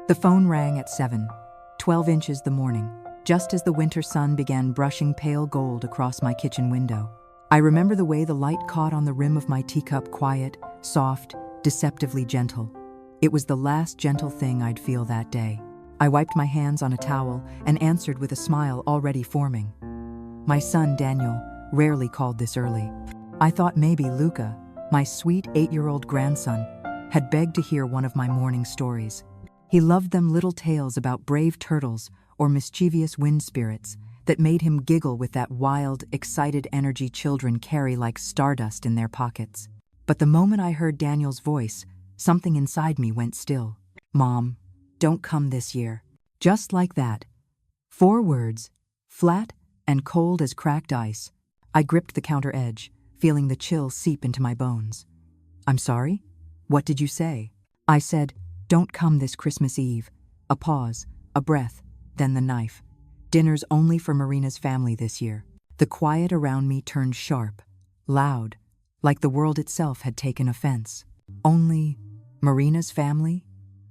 The phone rang at 7:12 inches the morning, just as the winter sun began brushing pale gold across my kitchen window. I remember the way the light caught on the rim of my teacup, quiet, soft, deceptively gentle. It was the last gentle thing I'd feel that day. I wiped my hands on a towel and answered with a smile already forming. My son, Daniel, rarely called this early. I thought maybe Luca, my sweet 8-year-old grandson, had begged to hear one of my morning stories. He loved them little tales about brave turtles or mischievous wind spirits that made him giggle with that wild, excited energy children carry like stardust in their pockets. But the moment I heard Daniel's voice, something inside me went still. "Mom, don't come this year." Just like that. 4 words, flat and cold as cracked ice. I gripped the counter edge, feeling the chill seep into my bones. "I'm sorry? What did you say?" I said, "Don't come this Christmas Eve." A pause, a breath, then the knife. "Dinner's only for Marina's family this year." The quiet around me turned sharp, loud, like the world itself had taken offense. "Only Marina's family?"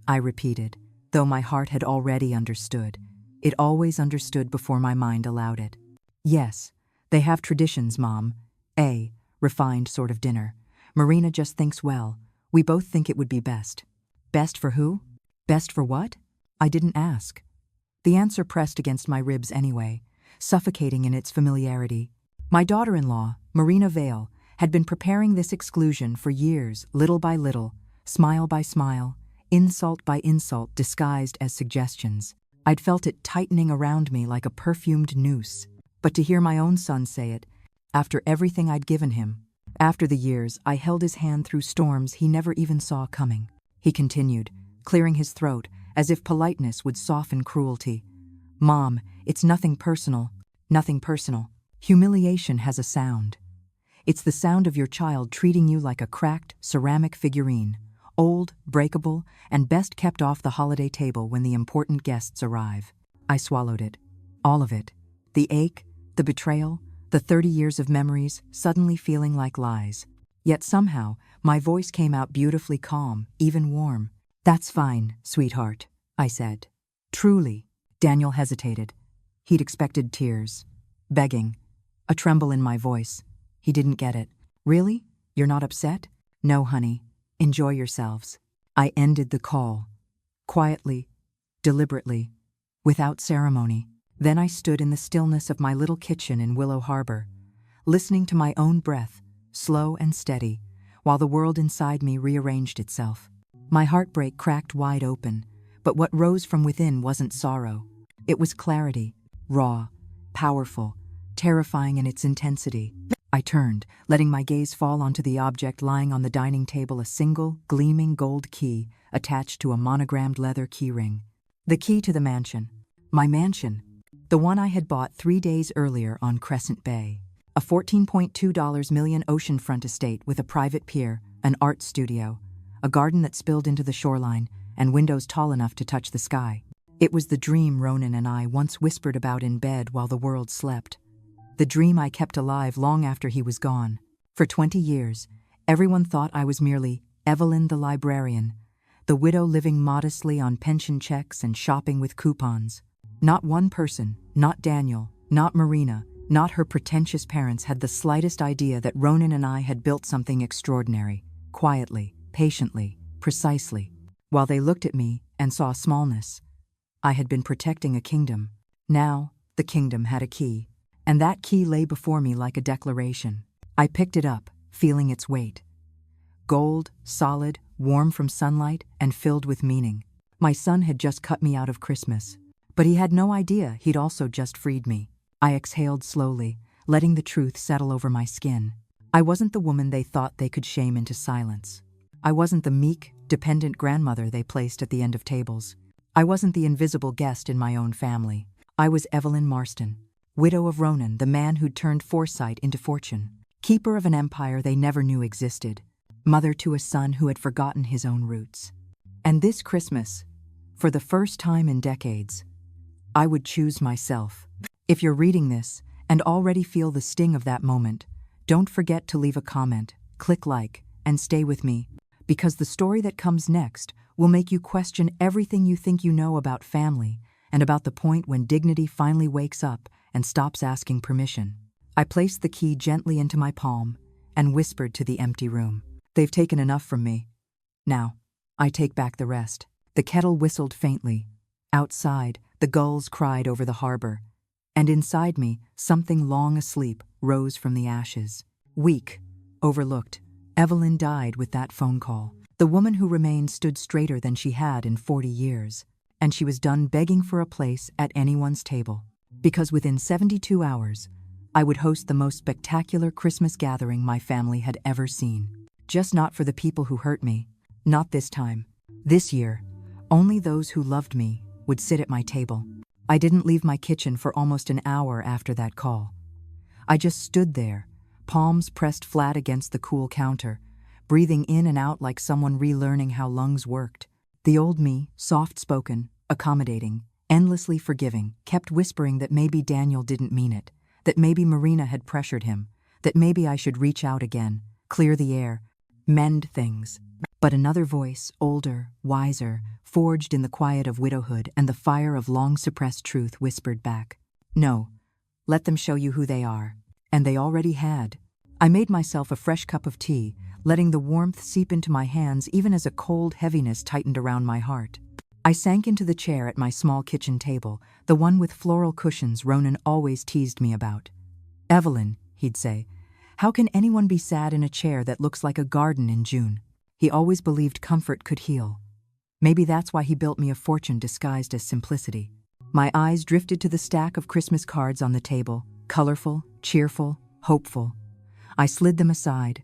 I repeated, though my heart had already understood. It always understood before my mind allowed it. "Yes, they have traditions, Mom. A refined sort of dinner. Marina just thinks, well, we both think it would be best." Best for who? Best for what? I didn't ask. The answer pressed against my ribs anyway, suffocating in its familiarity. My daughter-in-law, Marina Vale, had been preparing this exclusion for years, little by little, smile by smile, insult by insult disguised as suggestions. I'd felt it tightening around me like a perfumed noose. But to hear my own son say it, after everything I'd given him, after the years I held his hand through storms he never even saw coming. He continued, clearing his throat, as if politeness would soften cruelty. "Mom, it's nothing personal. Nothing personal. Humiliation has a sound. It's the sound of your child treating you like a cracked ceramic figurine, old, breakable, and best kept off the holiday table when the important guests arrive." I swallowed it. All of it. The ache, the betrayal, the 30 years of memories suddenly feeling like lies. Yet somehow, my voice came out beautifully calm, even warm. "That's fine, sweetheart," I said. "Truly." Daniel hesitated. He'd expected tears, begging, a tremble in my voice. He didn't get it. "Really? You're not upset?" "No, honey. Enjoy yourselves." I ended the call. Quietly, deliberately, without ceremony. Then I stood in the stillness of my little kitchen in Willow Harbor, listening to my own breath, slow and steady, while the world inside me rearranged itself. My heartbreak cracked wide open, but what rose from within wasn't sorrow. It was clarity, raw, powerful, terrifying in its intensity. I turned, letting my gaze fall onto the object lying on the dining table, a single, gleaming gold key attached to a monogrammed leather keyring. The key to the mansion. My mansion. The one I had bought 3 days earlier on Crescent Bay. A $14.2 million oceanfront estate with a private pier, an art studio, a garden that spilled into the shoreline, and windows tall enough to touch the sky. It was the dream Ronan and I once whispered about in bed while the world slept. The dream I kept alive long after he was gone. For 20 years, everyone thought I was merely Evelyn the librarian, the widow living modestly on pension checks and shopping with coupons. Not one person, not Daniel, not Marina, not her pretentious parents had the slightest idea that Ronan and I had built something extraordinary, quietly, patiently, precisely. While they looked at me and saw smallness, I had been protecting a kingdom. Now, the kingdom had a key, and that key lay before me like a declaration. I picked it up, feeling its weight. Gold, solid, warm from sunlight, and filled with meaning. My son had just cut me out of Christmas, but he had no idea he'd also just freed me. I exhaled slowly, letting the truth settle over my skin. I wasn't the woman they thought they could shame into silence. I wasn't the meek, dependent grandmother they placed at the end of tables. I wasn't the invisible guest in my own family. I was Evelyn Marston, widow of Ronan, the man who'd turned foresight into fortune, keeper of an empire they never knew existed, mother to a son who had forgotten his own roots. And this Christmas, for the first time in decades, I would choose myself. If you're reading this and already feel the sting of that moment, don't forget to leave a comment, click like, and stay with me, because the story that comes next will make you question everything you think you know about family and about the point when dignity finally wakes up and stops asking permission. I placed the key gently into my palm and whispered to the empty room. They've taken enough from me. Now, I take back the rest. The kettle whistled faintly. Outside, the gulls cried over the harbor. And inside me, something long asleep rose from the ashes. Weak, overlooked, Evelyn died with that phone call. The woman who remained stood straighter than she had in 40 years, and she was done begging for a place at anyone's table. Because within 72 hours, I would host the most spectacular Christmas gathering my family had ever seen. Just not for the people who hurt me. Not this time. This year, only those who loved me would sit at my table. I didn't leave my kitchen for almost an hour after that call. I just stood there, palms pressed flat against the cool counter, breathing in and out like someone relearning how lungs worked. The old me, soft-spoken, accommodating, endlessly forgiving, kept whispering that maybe Daniel didn't mean it, that maybe Marina had pressured him, that maybe I should reach out again, clear the air, mend things. But another voice, older, wiser, forged in the quiet of widowhood and the fire of long-suppressed truth, whispered back, "No, let them show you who they are." And they already had. I made myself a fresh cup of tea, letting the warmth seep into my hands even as a cold heaviness tightened around my heart. I sank into the chair at my small kitchen table, the one with floral cushions Ronan always teased me about. "Evelyn," he'd say, "how can anyone be sad in a chair that looks like a garden in June?" He always believed comfort could heal. Maybe that's why he built me a fortune disguised as simplicity. My eyes drifted to the stack of Christmas cards on the table, colorful, cheerful, hopeful. I slid them aside.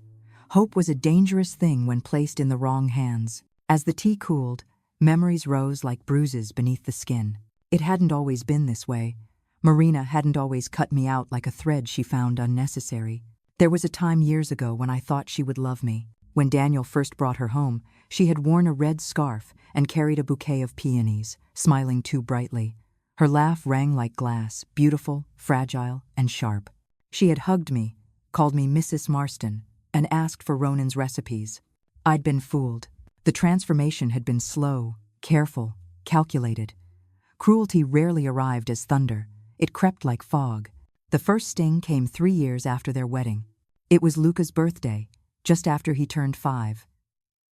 Hope was a dangerous thing when placed in the wrong hands. As the tea cooled, memories rose like bruises beneath the skin. It hadn't always been this way. Marina hadn't always cut me out like a thread she found unnecessary. There was a time years ago when I thought she would love me. When Daniel first brought her home, she had worn a red scarf and carried a bouquet of peonies, smiling too brightly. Her laugh rang like glass, beautiful, fragile, and sharp. She had hugged me, called me Mrs. Marston, and asked for Ronan's recipes. I'd been fooled. The transformation had been slow, careful, calculated. Cruelty rarely arrived as thunder. It crept like fog. The first sting came 3 years after their wedding. It was Luca's birthday, just after he turned 5.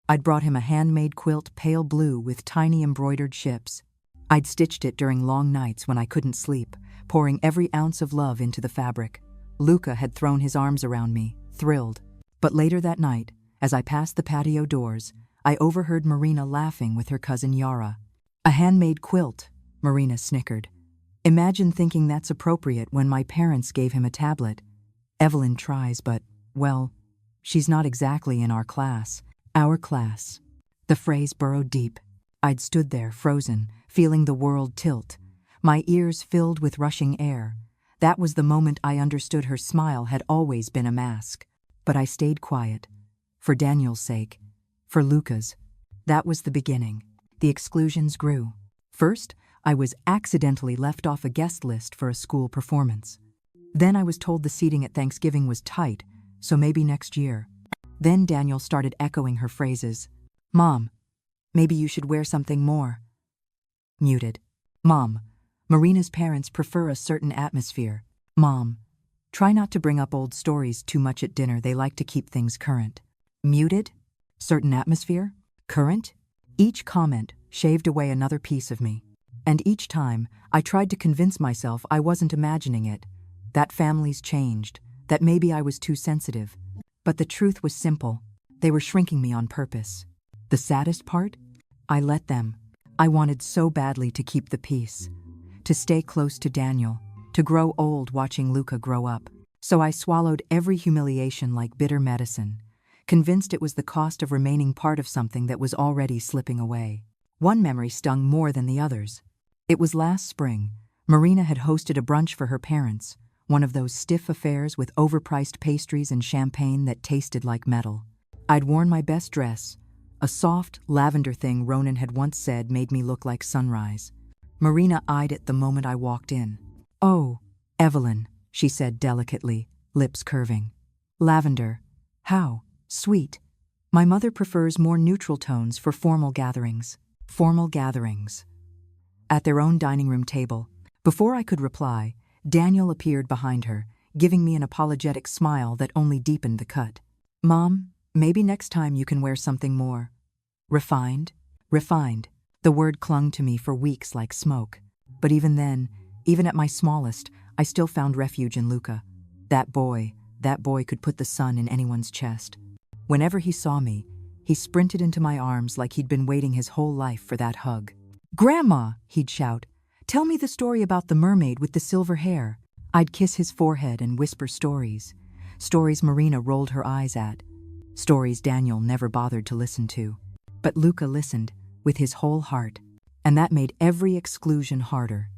I'd brought him a handmade quilt, pale blue with tiny embroidered ships. I'd stitched it during long nights when I couldn't sleep, pouring every ounce of love into the fabric. Luca had thrown his arms around me, thrilled. But later that night, as I passed the patio doors, I overheard Marina laughing with her cousin Yara. "A handmade quilt," Marina snickered. "Imagine thinking that's appropriate when my parents gave him a tablet. Evelyn tries, but, well, she's not exactly in our class." Our class. The phrase burrowed deep. I'd stood there, frozen, feeling the world tilt, my ears filled with rushing air. That was the moment I understood her smile had always been a mask. But I stayed quiet. For Daniel's sake. For Luca's. That was the beginning. The exclusions grew. First, I was accidentally left off a guest list for a school performance. Then I was told the seating at Thanksgiving was tight, so maybe next year. Then Daniel started echoing her phrases. "Mom, maybe you should wear something more." Muted. "Mom, Marina's parents prefer a certain atmosphere." "Mom, try not to bring up old stories too much at dinner. They like to keep things current." Muted? Certain atmosphere? Current? Each comment shaved away another piece of me. And each time, I tried to convince myself I wasn't imagining it, that families changed, that maybe I was too sensitive. But the truth was simple. They were shrinking me on purpose. The saddest part? I let them. I wanted so badly to keep the peace, to stay close to Daniel, to grow old watching Luca grow up. So I swallowed every humiliation like bitter medicine, convinced it was the cost of remaining part of something that was already slipping away. One memory stung more than the others. It was last spring. Marina had hosted a brunch for her parents, one of those stiff affairs with overpriced pastries and champagne that tasted like metal. I'd worn my best dress, a soft, lavender thing Ronan had once said made me look like sunrise. Marina eyed it the moment I walked in. "Oh, Evelyn," she said delicately, lips curving. "Lavender. How? Sweet." My mother prefers more neutral tones for formal gatherings. Formal gatherings. At their own dining room table, before I could reply, Daniel appeared behind her, giving me an apologetic smile that only deepened the cut. Mom, maybe next time you can wear something more refined? Refined. The word clung to me for weeks like smoke. But even then, even at my smallest, I still found refuge in Luca. That boy could put the sun in anyone's chest. Whenever he saw me, he sprinted into my arms like he'd been waiting his whole life for that hug. "Grandma," he'd shout, "tell me the story about the mermaid with the silver hair." I'd kiss his forehead and whisper stories. Stories Marina rolled her eyes at. Stories Daniel never bothered to listen to. But Luca listened, with his whole heart. And that made every exclusion harder,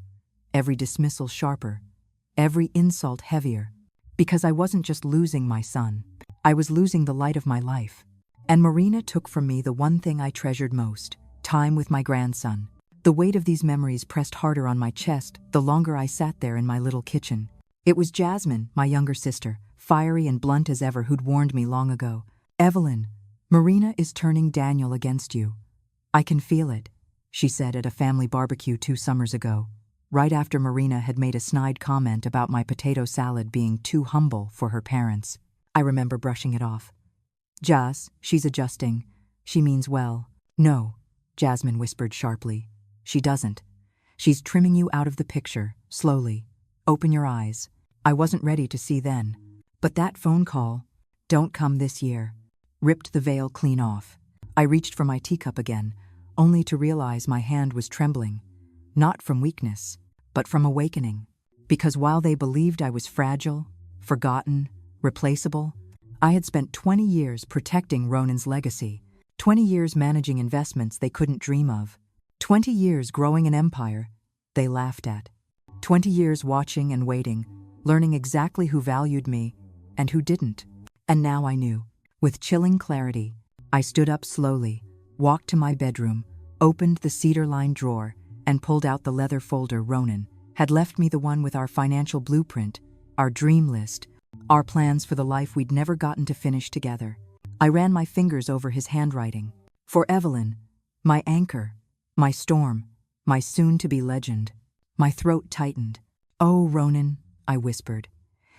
every dismissal sharper, every insult heavier. Because I wasn't just losing my son, I was losing the light of my life. And Marina took from me the one thing I treasured most, time with my grandson. The weight of these memories pressed harder on my chest the longer I sat there in my little kitchen. It was Jasmine, my younger sister, fiery and blunt as ever, who'd warned me long ago. "Evelyn, Marina is turning Daniel against you. I can feel it," she said at a family barbecue 2 summers ago, right after Marina had made a snide comment about my potato salad being too humble for her parents. I remember brushing it off. "Jas, she's adjusting. She means well." "No," Jasmine whispered sharply. "She doesn't. She's trimming you out of the picture, slowly. Open your eyes." I wasn't ready to see then. But that phone call, "Don't come this year," ripped the veil clean off. I reached for my teacup again, only to realize my hand was trembling. Not from weakness, but from awakening. Because while they believed I was fragile, forgotten, replaceable, I had spent 20 years protecting Ronan's legacy, 20 years managing investments they couldn't dream of, 20 years growing an empire they laughed at, 20 years watching and waiting, learning exactly who valued me and who didn't. And now I knew. With chilling clarity, I stood up slowly, walked to my bedroom, opened the cedar-lined drawer, and pulled out the leather folder Ronan had left me, the one with our financial blueprint, our dream list, our plans for the life we'd never gotten to finish together. I ran my fingers over his handwriting. For Evelyn, my anchor, my storm, my soon-to-be legend. My throat tightened. "Oh, Ronan," I whispered.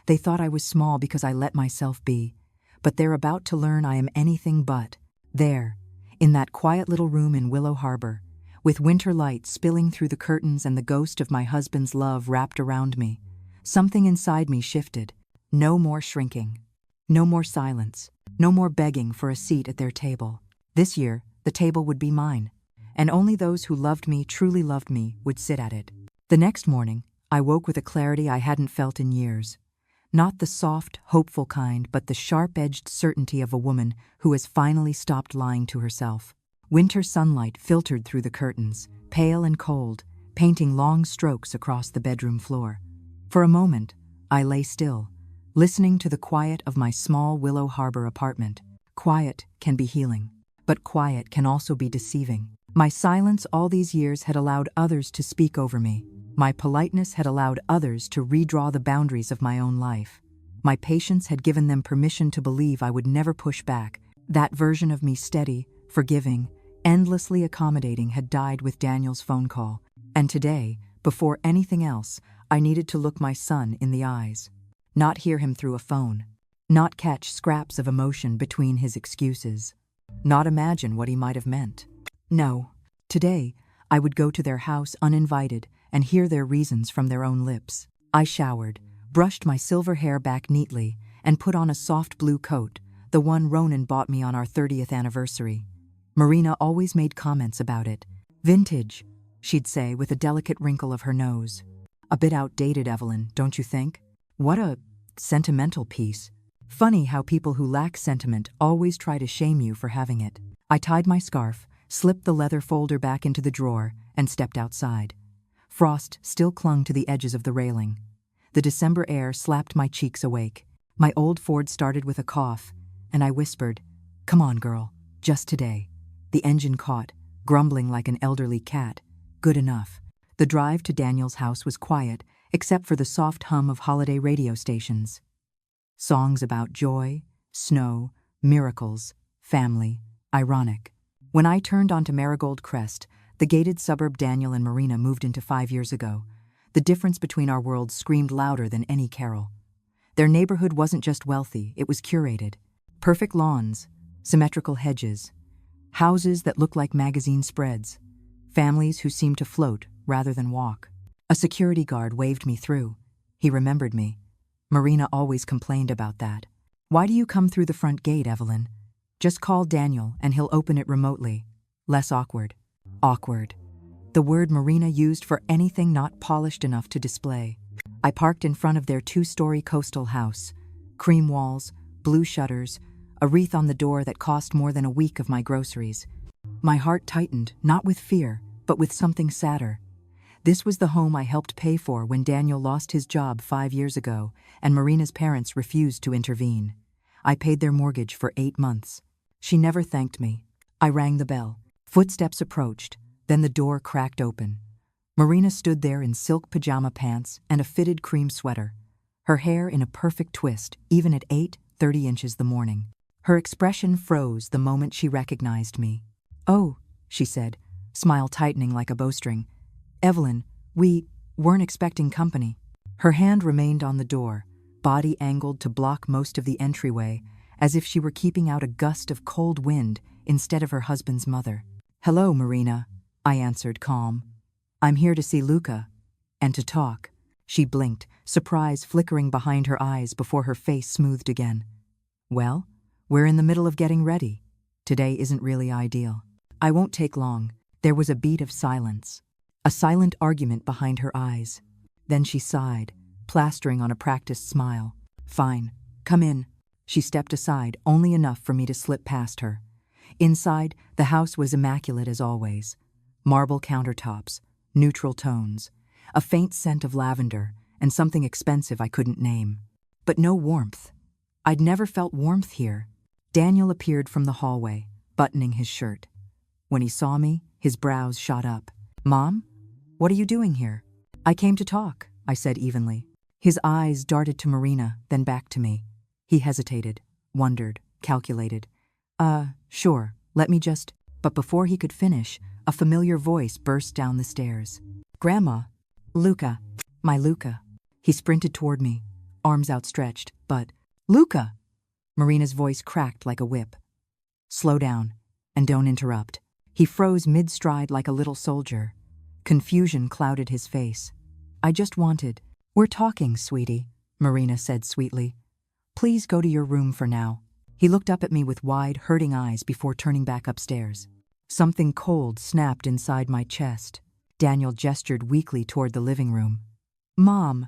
"They thought I was small because I let myself be, but they're about to learn I am anything but." There, in that quiet little room in Willow Harbor, with winter light spilling through the curtains and the ghost of my husband's love wrapped around me, something inside me shifted. No more shrinking. No more silence. No more begging for a seat at their table. This year, the table would be mine, and only those who loved me, truly loved me, would sit at it. The next morning, I woke with a clarity I hadn't felt in years. Not the soft, hopeful kind, but the sharp-edged certainty of a woman who has finally stopped lying to herself. Winter sunlight filtered through the curtains, pale and cold, painting long strokes across the bedroom floor. For a moment, I lay still, listening to the quiet of my small Willow Harbor apartment. Quiet can be healing, but quiet can also be deceiving. My silence all these years had allowed others to speak over me. My politeness had allowed others to redraw the boundaries of my own life. My patience had given them permission to believe I would never push back. That version of me, steady, forgiving, endlessly accommodating, had died with Daniel's phone call. And today, before anything else, I needed to look my son in the eyes. Not hear him through a phone. Not catch scraps of emotion between his excuses. Not imagine what he might have meant. No, today, I would go to their house uninvited and hear their reasons from their own lips. I showered, brushed my silver hair back neatly, and put on a soft blue coat, the one Ronan bought me on our 30th anniversary. Marina always made comments about it. "Vintage," she'd say with a delicate wrinkle of her nose. "A bit outdated, Evelyn, don't you think? What a sentimental piece. Funny how people who lack sentiment always try to shame you for having it." I tied my scarf, slipped the leather folder back into the drawer, and stepped outside. Frost still clung to the edges of the railing. The December air slapped my cheeks awake. My old Ford started with a cough, and I whispered, "Come on, girl, just today." The engine caught, grumbling like an elderly cat. Good enough. The drive to Daniel's house was quiet, except for the soft hum of holiday radio stations. Songs about joy, snow, miracles, family, ironic. When I turned onto Marigold Crest, the gated suburb Daniel and Marina moved into 5 years ago, the difference between our worlds screamed louder than any carol. Their neighborhood wasn't just wealthy, it was curated. Perfect lawns, symmetrical hedges, houses that looked like magazine spreads, families who seemed to float rather than walk. A security guard waved me through. He remembered me. Marina always complained about that. "Why do you come through the front gate, Evelyn? Just call Daniel and he'll open it remotely. Less awkward." Awkward. The word Marina used for anything not polished enough to display. I parked in front of their 2-story coastal house. Cream walls, blue shutters, a wreath on the door that cost more than a week of my groceries. My heart tightened, not with fear, but with something sadder. This was the home I helped pay for when Daniel lost his job 5 years ago, and Marina's parents refused to intervene. I paid their mortgage for 8 months. She never thanked me. I rang the bell. Footsteps approached, then the door cracked open. Marina stood there in silk pajama pants and a fitted cream sweater, her hair in a perfect twist, even at 8:30 inches the morning. Her expression froze the moment she recognized me. "Oh," she said, smile tightening like a bowstring. "Evelyn, we weren't expecting company." Her hand remained on the door, body angled to block most of the entryway, as if she were keeping out a gust of cold wind instead of her husband's mother. "Hello, Marina," I answered, calm. "I'm here to see Luca, and to talk." She blinked, surprise flickering behind her eyes before her face smoothed again. "Well, we're in the middle of getting ready. Today isn't really ideal." "I won't take long." There was a beat of silence, a silent argument behind her eyes. Then she sighed, plastering on a practiced smile. "Fine, come in." She stepped aside, only enough for me to slip past her. Inside, the house was immaculate as always. Marble countertops, neutral tones, a faint scent of lavender, and something expensive I couldn't name. But no warmth. I'd never felt warmth here. Daniel appeared from the hallway, buttoning his shirt. When he saw me, his brows shot up. "Mom, what are you doing here?" "I came to talk," I said evenly. His eyes darted to Marina, then back to me. He hesitated, wondered, calculated. Sure, let me just..." But before he could finish, a familiar voice burst down the stairs. "Grandma, Luca, my Luca." He sprinted toward me, arms outstretched, but, "Luca!" Marina's voice cracked like a whip. "Slow down, and don't interrupt." He froze mid-stride like a little soldier. Confusion clouded his face. "I just wanted..." "We're talking, sweetie," Marina said sweetly. "Please go to your room for now." He looked up at me with wide, hurting eyes before turning back upstairs. Something cold snapped inside my chest. Daniel gestured weakly toward the living room. "Mom,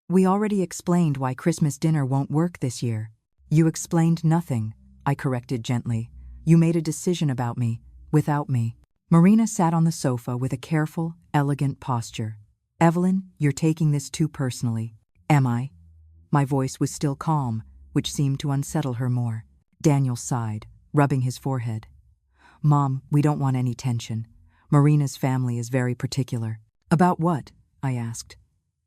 we already explained why Christmas dinner won't work this year." "You explained nothing," I corrected gently. "You made a decision about me, without me." Marina sat on the sofa with a careful, elegant posture. "Evelyn, you're taking this too personally." "Am I?" My voice was still calm, which seemed to unsettle her more. Daniel sighed, rubbing his forehead. "Mom, we don't want any tension. Marina's family is very particular." "About what?" I asked.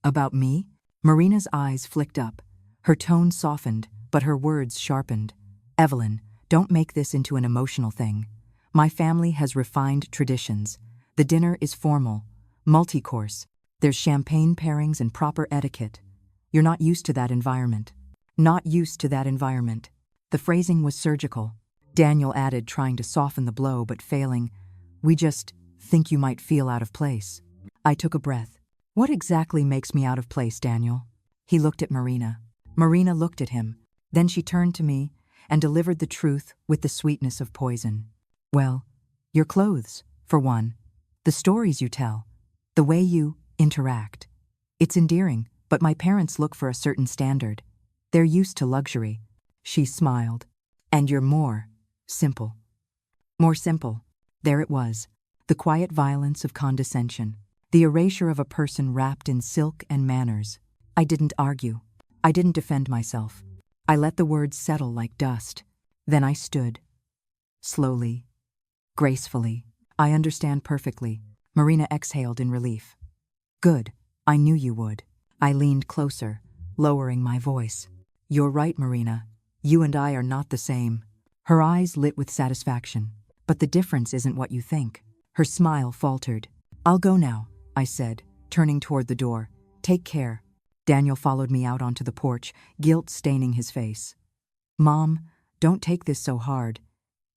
"About me?" Marina's eyes flicked up. Her tone softened, but her words sharpened. "Evelyn, don't make this into an emotional thing. My family has refined traditions. The dinner is formal, multi-course. There's champagne pairings and proper etiquette. You're not used to that environment." "Not used to that environment." The phrasing was surgical. Daniel added, trying to soften the blow but failing, "We just think you might feel out of place." I took a breath. "What exactly makes me out of place, Daniel?" He looked at Marina. Marina looked at him. Then she turned to me and delivered the truth with the sweetness of poison. "Well, your clothes, for one. The stories you tell. The way you interact. It's endearing, but my parents look for a certain standard. They're used to luxury." She smiled. "And you're more simple." More simple. There it was. The quiet violence of condescension. The erasure of a person wrapped in silk and manners. I didn't argue. I didn't defend myself. I let the words settle like dust. Then I stood. Slowly. Gracefully. "I understand perfectly." Marina exhaled in relief. "Good. I knew you would." I leaned closer, lowering my voice. "You're right, Marina. You and I are not the same." Her eyes lit with satisfaction. But the difference isn't what you think. Her smile faltered. I'll go now, I said, turning toward the door. Take care. Daniel followed me out onto the porch, guilt staining his face. Mom, don't take this so hard.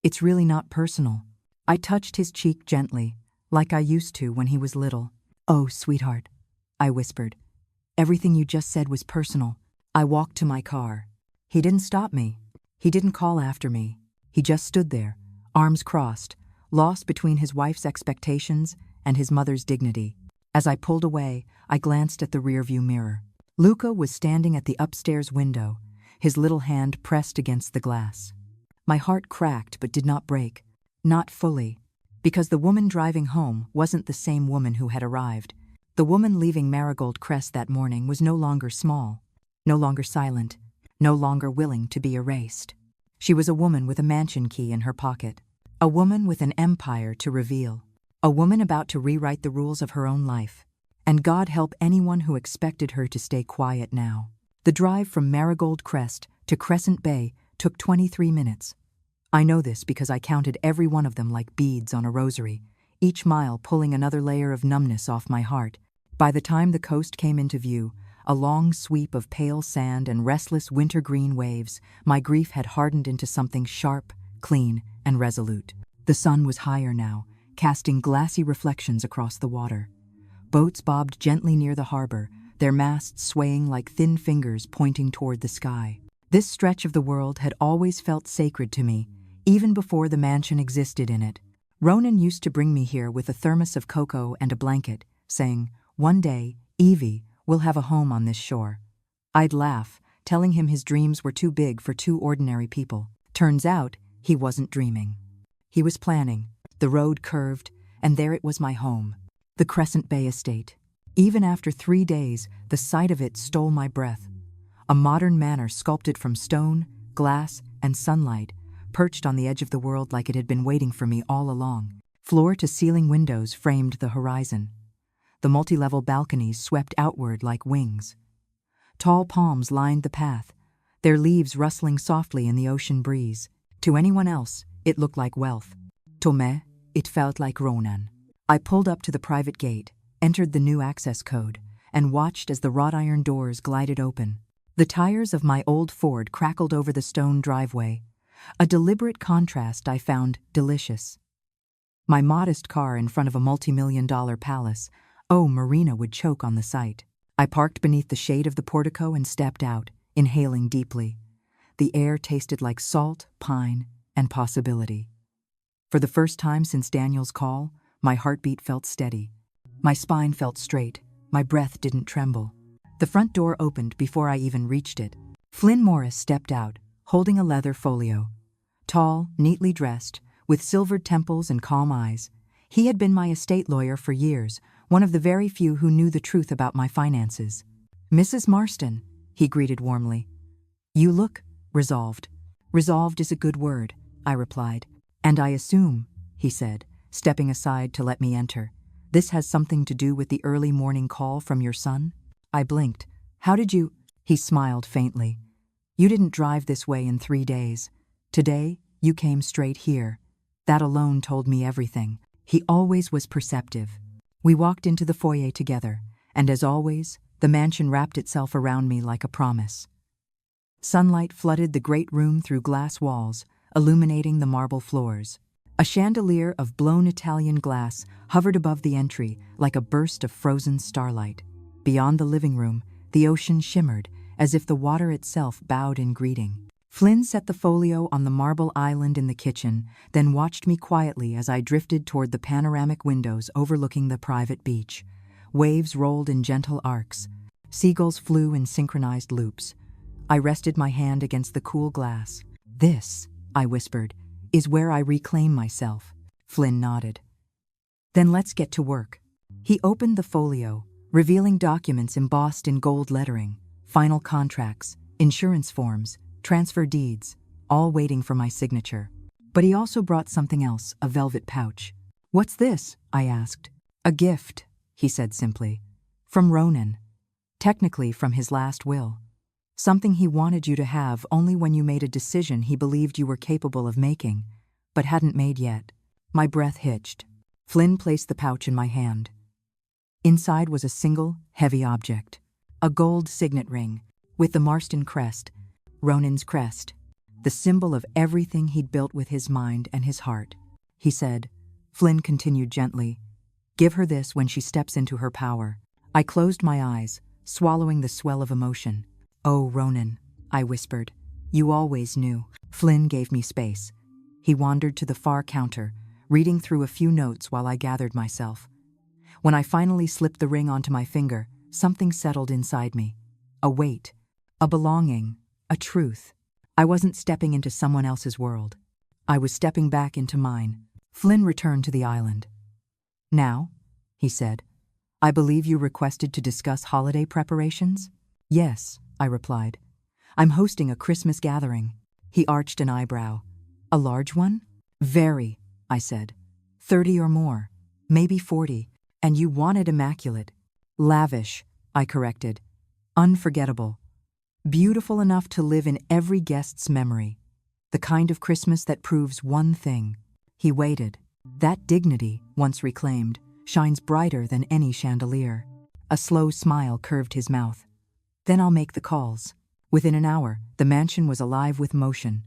It's really not personal. I touched his cheek gently, like I used to when he was little. Oh, sweetheart, I whispered. Everything you just said was personal. I walked to my car. He didn't stop me. He didn't call after me. He just stood there, arms crossed, lost between his wife's expectations and his mother's dignity. As I pulled away, I glanced at the rearview mirror. Luca was standing at the upstairs window, his little hand pressed against the glass. My heart cracked but did not break. Not fully. Because the woman driving home wasn't the same woman who had arrived. The woman leaving Marigold Crest that morning was no longer small, no longer silent, no longer willing to be erased. She was a woman with a mansion key in her pocket. A woman with an empire to reveal. A woman about to rewrite the rules of her own life. And God help anyone who expected her to stay quiet now. The drive from Marigold Crest to Crescent Bay took 23 minutes. I know this because I counted every one of them like beads on a rosary, each mile pulling another layer of numbness off my heart. By the time the coast came into view, a long sweep of pale sand and restless winter-green waves, my grief had hardened into something sharp, clean, and resolute. The sun was higher now, casting glassy reflections across the water. Boats bobbed gently near the harbor, their masts swaying like thin fingers pointing toward the sky. This stretch of the world had always felt sacred to me, even before the mansion existed in it. Ronan used to bring me here with a thermos of cocoa and a blanket, saying, "One day, Evie will have a home on this shore." I'd laugh, telling him his dreams were too big for two ordinary people. Turns out, he wasn't dreaming. He was planning. The road curved, and there it was, my home. The Crescent Bay estate. Even after 3 days, the sight of it stole my breath. A modern manor sculpted from stone, glass, and sunlight, perched on the edge of the world like it had been waiting for me all along. Floor-to-ceiling windows framed the horizon. The multi-level balconies swept outward like wings. Tall palms lined the path, their leaves rustling softly in the ocean breeze. To anyone else, it looked like wealth. To me, it felt like Ronan. I pulled up to the private gate, entered the new access code, and watched as the wrought iron doors glided open. The tires of my old Ford crackled over the stone driveway, a deliberate contrast I found delicious. My modest car in front of a multi-million-dollar palace, Marina would choke on the sight. I parked beneath the shade of the portico and stepped out, inhaling deeply. The air tasted like salt, pine, and possibility. For the first time since Daniel's call, my heartbeat felt steady. My spine felt straight. My breath didn't tremble. The front door opened before I even reached it. Flynn Morris stepped out, holding a leather folio. Tall, neatly dressed, with silvered temples and calm eyes. He had been my estate lawyer for years, one of the very few who knew the truth about my finances. "Mrs. Marston," he greeted warmly. "You look resolved." "Resolved is a good word," I replied. "And I assume," he said, stepping aside to let me enter, "this has something to do with the early morning call from your son?" I blinked. "How did you—" He smiled faintly. "You didn't drive this way in 3 days. Today, you came straight here. That alone told me everything." He always was perceptive. We walked into the foyer together, and as always, the mansion wrapped itself around me like a promise. Sunlight flooded the great room through glass walls, illuminating the marble floors. A chandelier of blown Italian glass hovered above the entry like a burst of frozen starlight. Beyond the living room, the ocean shimmered, as if the water itself bowed in greeting. Flynn set the folio on the marble island in the kitchen, then watched me quietly as I drifted toward the panoramic windows overlooking the private beach. Waves rolled in gentle arcs. Seagulls flew in synchronized loops. I rested my hand against the cool glass. "This," I whispered, "is where I reclaim myself." Flynn nodded. "Then let's get to work." He opened the folio, revealing documents embossed in gold lettering, final contracts, insurance forms, transfer deeds, all waiting for my signature. But he also brought something else, a velvet pouch. "What's this?" I asked. "A gift," he said simply. "From Ronan. Technically from his last will. Something he wanted you to have only when you made a decision he believed you were capable of making, but hadn't made yet. My breath hitched. Flynn placed the pouch in my hand. Inside was a single, heavy object. A gold signet ring, with the Marston crest, Ronin's crest, the symbol of everything he'd built with his mind and his heart. He said. Flynn continued gently, "Give her this when she steps into her power." I closed my eyes, swallowing the swell of emotion. "Oh, Ronin," I whispered. "You always knew." Flynn gave me space. He wandered to the far counter, reading through a few notes while I gathered myself. When I finally slipped the ring onto my finger, something settled inside me. A weight, a belonging, a truth. I wasn't stepping into someone else's world. I was stepping back into mine. Flynn returned to the island. "Now," he said, "I believe you requested to discuss holiday preparations?" "Yes," I replied. "I'm hosting a Christmas gathering." He arched an eyebrow. "A large one?" "Very," I said. 30 or more, maybe 40. "And you want it immaculate." "Lavish," I corrected. "Unforgettable. Beautiful enough to live in every guest's memory. The kind of Christmas that proves one thing." He waited. That dignity, once reclaimed, shines brighter than any chandelier. A slow smile curved his mouth. "Then I'll make the calls." Within an hour, the mansion was alive with motion.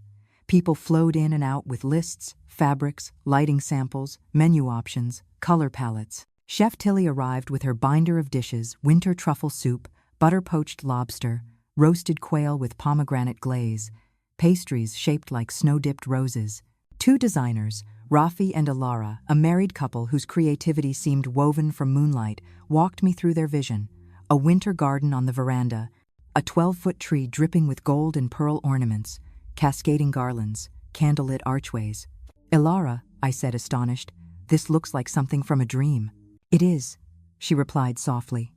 People flowed in and out with lists, fabrics, lighting samples, menu options, color palettes. Chef Tilly arrived with her binder of dishes: winter truffle soup, butter-poached lobster, roasted quail with pomegranate glaze, pastries shaped like snow-dipped roses. Two designers, Rafi and Alara, a married couple whose creativity seemed woven from moonlight, walked me through their vision: a winter garden on the veranda, a 12-foot tree dripping with gold and pearl ornaments, cascading garlands, candlelit archways. "Alara," I said, astonished, "this looks like something from a dream." "It is," she replied softly.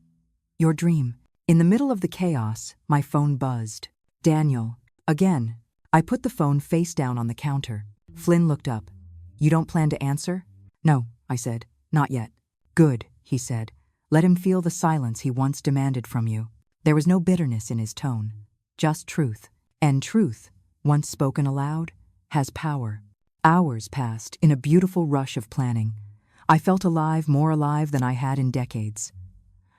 "Your dream." In the middle of the chaos, my phone buzzed. "Daniel." Again. I put the phone face down on the counter. Flynn looked up. "You don't plan to answer?" "No," I said. "Not yet." "Good," he said. "Let him feel the silence he once demanded from you." There was no bitterness in his tone, just truth. And truth, once spoken aloud, has power. Hours passed in a beautiful rush of planning. I felt alive, more alive than I had in decades.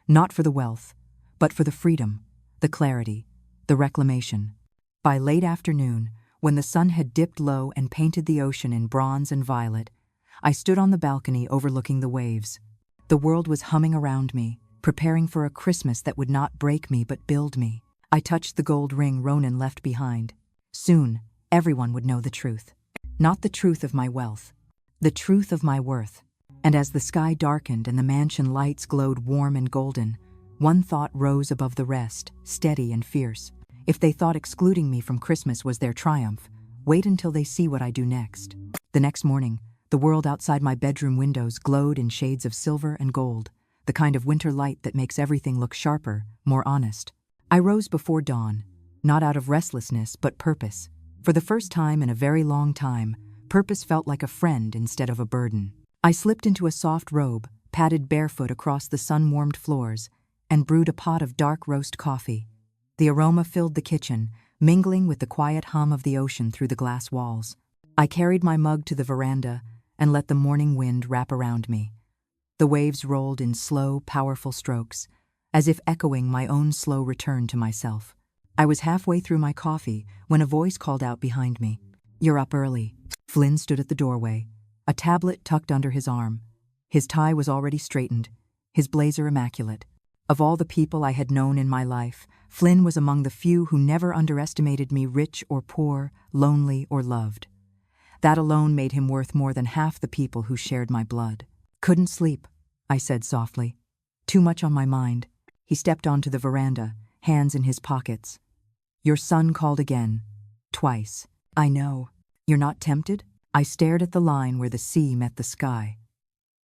Not for the wealth, but for the freedom, the clarity, the reclamation. By late afternoon, when the sun had dipped low and painted the ocean in bronze and violet, I stood on the balcony overlooking the waves. The world was humming around me, preparing for a Christmas that would not break me but build me. I touched the gold ring Ronin left behind. Soon, everyone would know the truth. Not the truth of my wealth, the truth of my worth. And as the sky darkened and the mansion lights glowed warm and golden, one thought rose above the rest, steady and fierce. If they thought excluding me from Christmas was their triumph, wait until they see what I do next. The next morning, the world outside my bedroom windows glowed in shades of silver and gold, the kind of winter light that makes everything look sharper, more honest. I rose before dawn, not out of restlessness but purpose. For the first time in a very long time, purpose felt like a friend instead of a burden. I slipped into a soft robe, padded barefoot across the sun-warmed floors, and brewed a pot of dark roast coffee. The aroma filled the kitchen, mingling with the quiet hum of the ocean through the glass walls. I carried my mug to the veranda and let the morning wind wrap around me. The waves rolled in slow, powerful strokes, as if echoing my own slow return to myself. I was halfway through my coffee when a voice called out behind me. "You're up early." Flynn stood at the doorway, a tablet tucked under his arm. His tie was already straightened, his blazer immaculate. Of all the people I had known in my life, Flynn was among the few who never underestimated me, rich or poor, lonely or loved. That alone made him worth more than half the people who shared my blood. "Couldn't sleep," I said softly. "Too much on my mind." He stepped onto the veranda, hands in his pockets. "Your son called again. Twice." "I know. You're not tempted?" I stared at the line where the sea met the sky.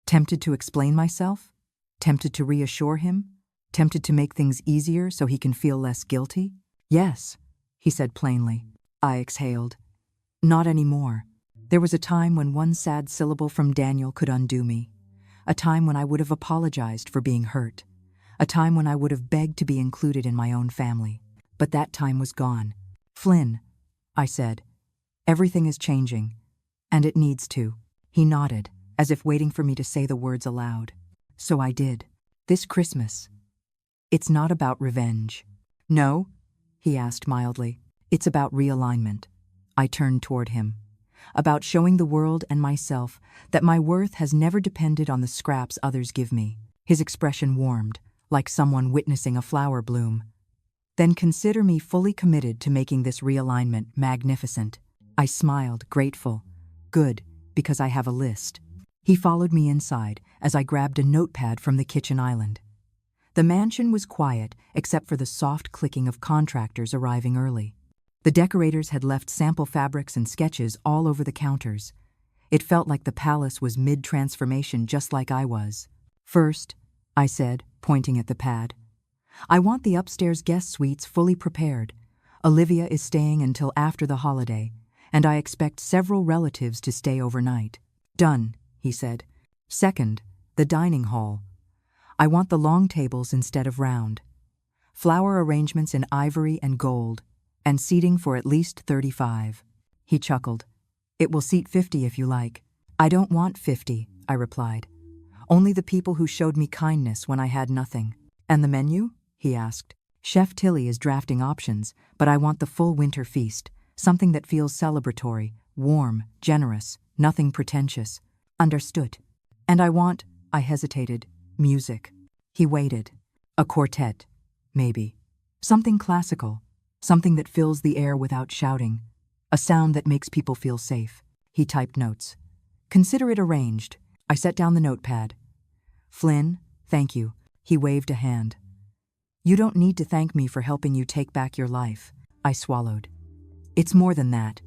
Tempted to explain myself? Tempted to reassure him? Tempted to make things easier so he can feel less guilty? "Yes," he said plainly. I exhaled. "Not anymore." There was a time when one sad syllable from Daniel could undo me. A time when I would have apologized for being hurt. A time when I would have begged to be included in my own family. but that time was gone. "Flynn," I said, "everything is changing, and it needs to." He nodded, as if waiting for me to say the words aloud. So I did. "This Christmas, it's not about revenge." "No?" he asked mildly. "It's about realignment." I turned toward him. "About showing the world and myself that my worth has never depended on the scraps others give me." His expression warmed, like someone witnessing a flower bloom. "Then consider me fully committed to making this realignment magnificent." I smiled, grateful. "Good, because I have a list." He followed me inside as I grabbed a notepad from the kitchen island. The mansion was quiet except for the soft clicking of contractors arriving early. The decorators had left sample fabrics and sketches all over the counters. It felt like the palace was mid-transformation, just like I was. "First," I said, pointing at the pad, "I want the upstairs guest suites fully prepared. Olivia is staying until after the holiday, and I expect several relatives to stay overnight." "Done," he said. "Second, the dining hall. I want the long tables instead of round. Flower arrangements in ivory and gold, and seating for at least 35. He chuckled. "It will seat 50 if you like." "I don't want 50, I replied. "Only the people who showed me kindness when I had nothing." "And the menu?" he asked. "Chef Tilly is drafting options, but I want the full winter feast, something that feels celebratory, warm, generous, nothing pretentious." "Understood." "And I hesitated, "music." He waited. "A quartet, maybe. Something classical, something that fills the air without shouting, a sound that makes people feel safe." He typed notes. "Consider it arranged." I set down the notepad. "Flynn, thank you." He waved a hand. "You don't need to thank me for helping you take back your life." I swallowed. "It's more than that.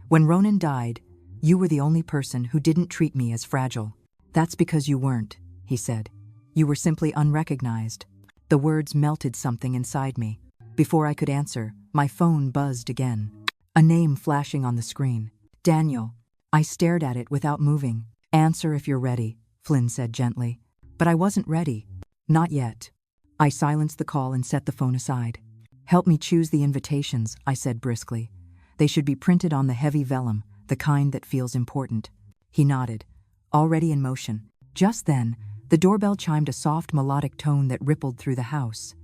When Ronan died, you were the only person who didn't treat me as fragile." "That's because you weren't," he said. "You were simply unrecognized." The words melted something inside me. Before I could answer, my phone buzzed again. A name flashing on the screen. "Daniel." I stared at it without moving. "Answer if you're ready," Flynn said gently. But I wasn't ready. Not yet. I silenced the call and set the phone aside. "Help me choose the invitations," I said briskly. "They should be printed on the heavy vellum, the kind that feels important." He nodded, already in motion. Just then, the doorbell chimed a soft melodic tone that rippled through the house.